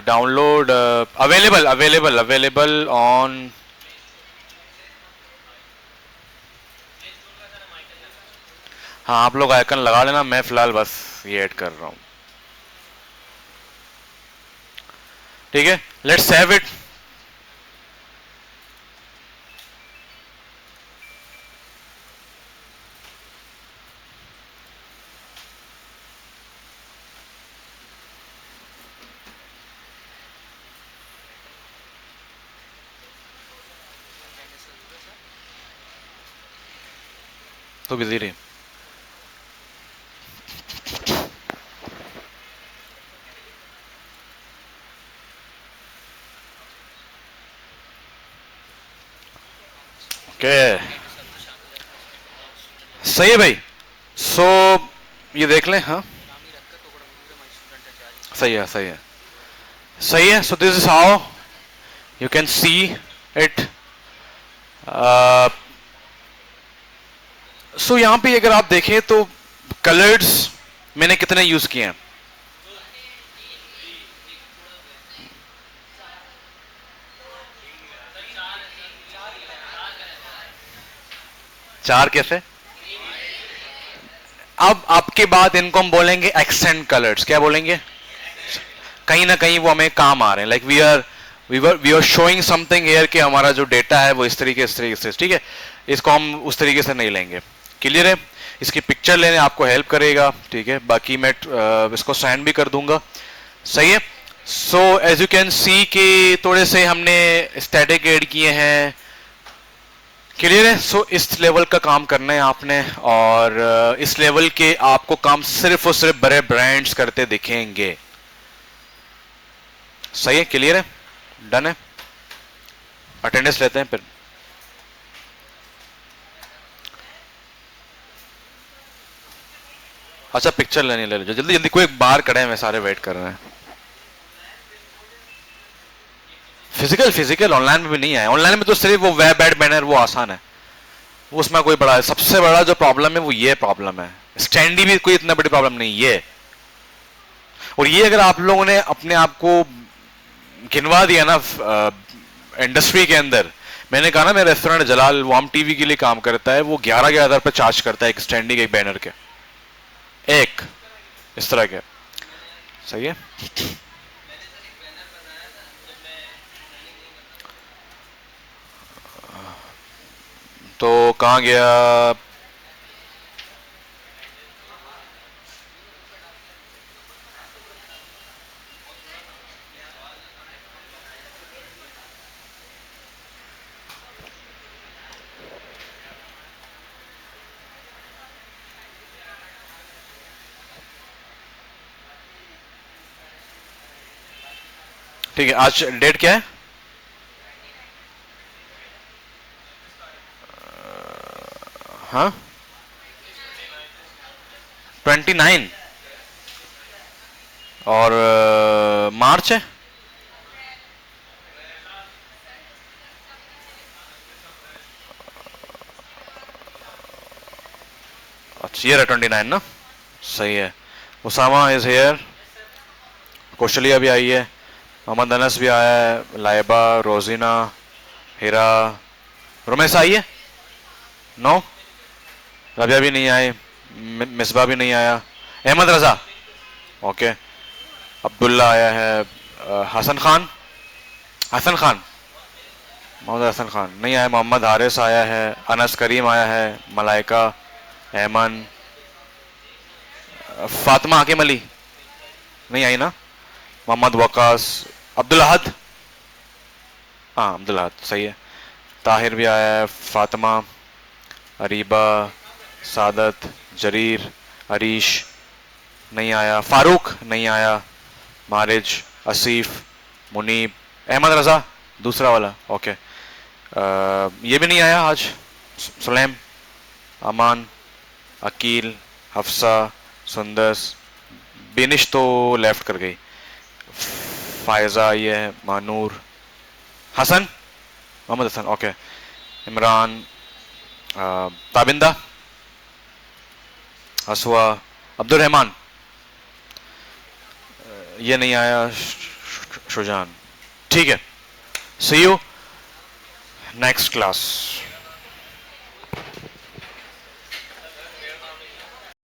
[SPEAKER 1] Download available on. हाँ, आप लोग आइकन लगा लेना, मैं फिलहाल बस ये ऐड कर रहा हूं. ठीक है, लेट्स सेव इट. तो बिजी रही. सही है भाई. सो ये देख लें. हाँ सही है, सही है, सही है. So this is how you can see it. So यहां पे अगर आप देखें तो कलर्स मैंने कितने यूज किए हैं. चार कैसे? अब आपके बाद इनको हम बोलेंगे एक्सेंट कलर्स. क्या बोलेंगे? कहीं ना कहीं वो हमें काम आ रहे हैं. Like we are showing something here कि हमारा जो डेटा है वो इस तरीके से. ठीक है, इसको हम उस तरीके से नहीं लेंगे. क्लियर है? इसकी पिक्चर लेने आपको हेल्प करेगा. ठीक है, बाकी मैं इसको सेंड भी कर दूंगा. सही है. So as you can see कि थोड़े से हमने स्टैटिक ऐड किए हैं. क्लियर है? सो इस लेवल का काम करना है आपने, और इस लेवल के आपको काम सिर्फ और सिर्फ बड़े ब्रांड्स करते दिखेंगे. सही है? क्लियर है? डन है? अटेंडेंस लेते हैं फिर. अच्छा, पिक्चर लेने ले लो जल्दी जल्दी. कोई बाहर खड़े हैं, सारे वेट कर रहे हैं. फिजिकल ऑनलाइन में भी नहीं आया. ऑनलाइन में तो सिर्फ वो वेब एड बैनर वो आसान है, वो उसमें कोई बड़ा है. सबसे बड़ा जो प्रॉब्लम है वो ये प्रॉब्लम है. स्टैंडी भी कोई इतना बड़ी प्रॉब्लम नहीं ये. और ये अगर आप लोगों ने अपने आप को गिनवा दिया ना इंडस्ट्री के अंदर. मैंने कहा ना, मेरा रेस्टोरेंट जलाल वाम टीवी के लिए काम करता है, वो 11,000 पे चार्ज करता है एक स्टैंडिंग एक बैनर के, एक इस तरह के. सही है? तो कहाँ गया? ठीक है, आज डेट क्या है? हाँ, 29 और मार्च है। अच्छा, ये 29 ना, सही है। उसामा इज हेयर, कौशलिया भी आई है, मोहम्मद अनस भी आया है, लाइबा, रोजीना, हिरा, रोमेसा आई है? नो, रबिया भी नहीं आए, मिसबा भी नहीं आया, अहमद रजा ओके, अब्दुल्ला आया है, हसन खान, हसन खान, मोहम्मद हसन खान नहीं आया, मोहम्मद हारिस आया है, अनस करीम आया है, मलाइका, एमन, फातिमा हाकिम अली नहीं आई ना, मोहम्मद वकास, अब्दुल अहद, हाँ अब्दुल अहद सही है, ताहिर भी आया है, फातिमा, अरीबा, सादत, जरीर, अरीश नहीं आया, फारूक नहीं आया, मारिज, असीफ, मुनीब, अहमद रजा दूसरा वाला ओके, ये भी नहीं आया आज, सुलेम, अमान, अकील, हफ्सा, सुंदस, बेनिश तो लेफ्ट कर गई, फायजा ये है, मानूर, हसन, मोहम्मद हसन ओके, इमरान, ताबिंदा, हसवा, अब्दुल रहमान ये नहीं आया, शुजान। ठीक है, सी यू नेक्स्ट क्लास।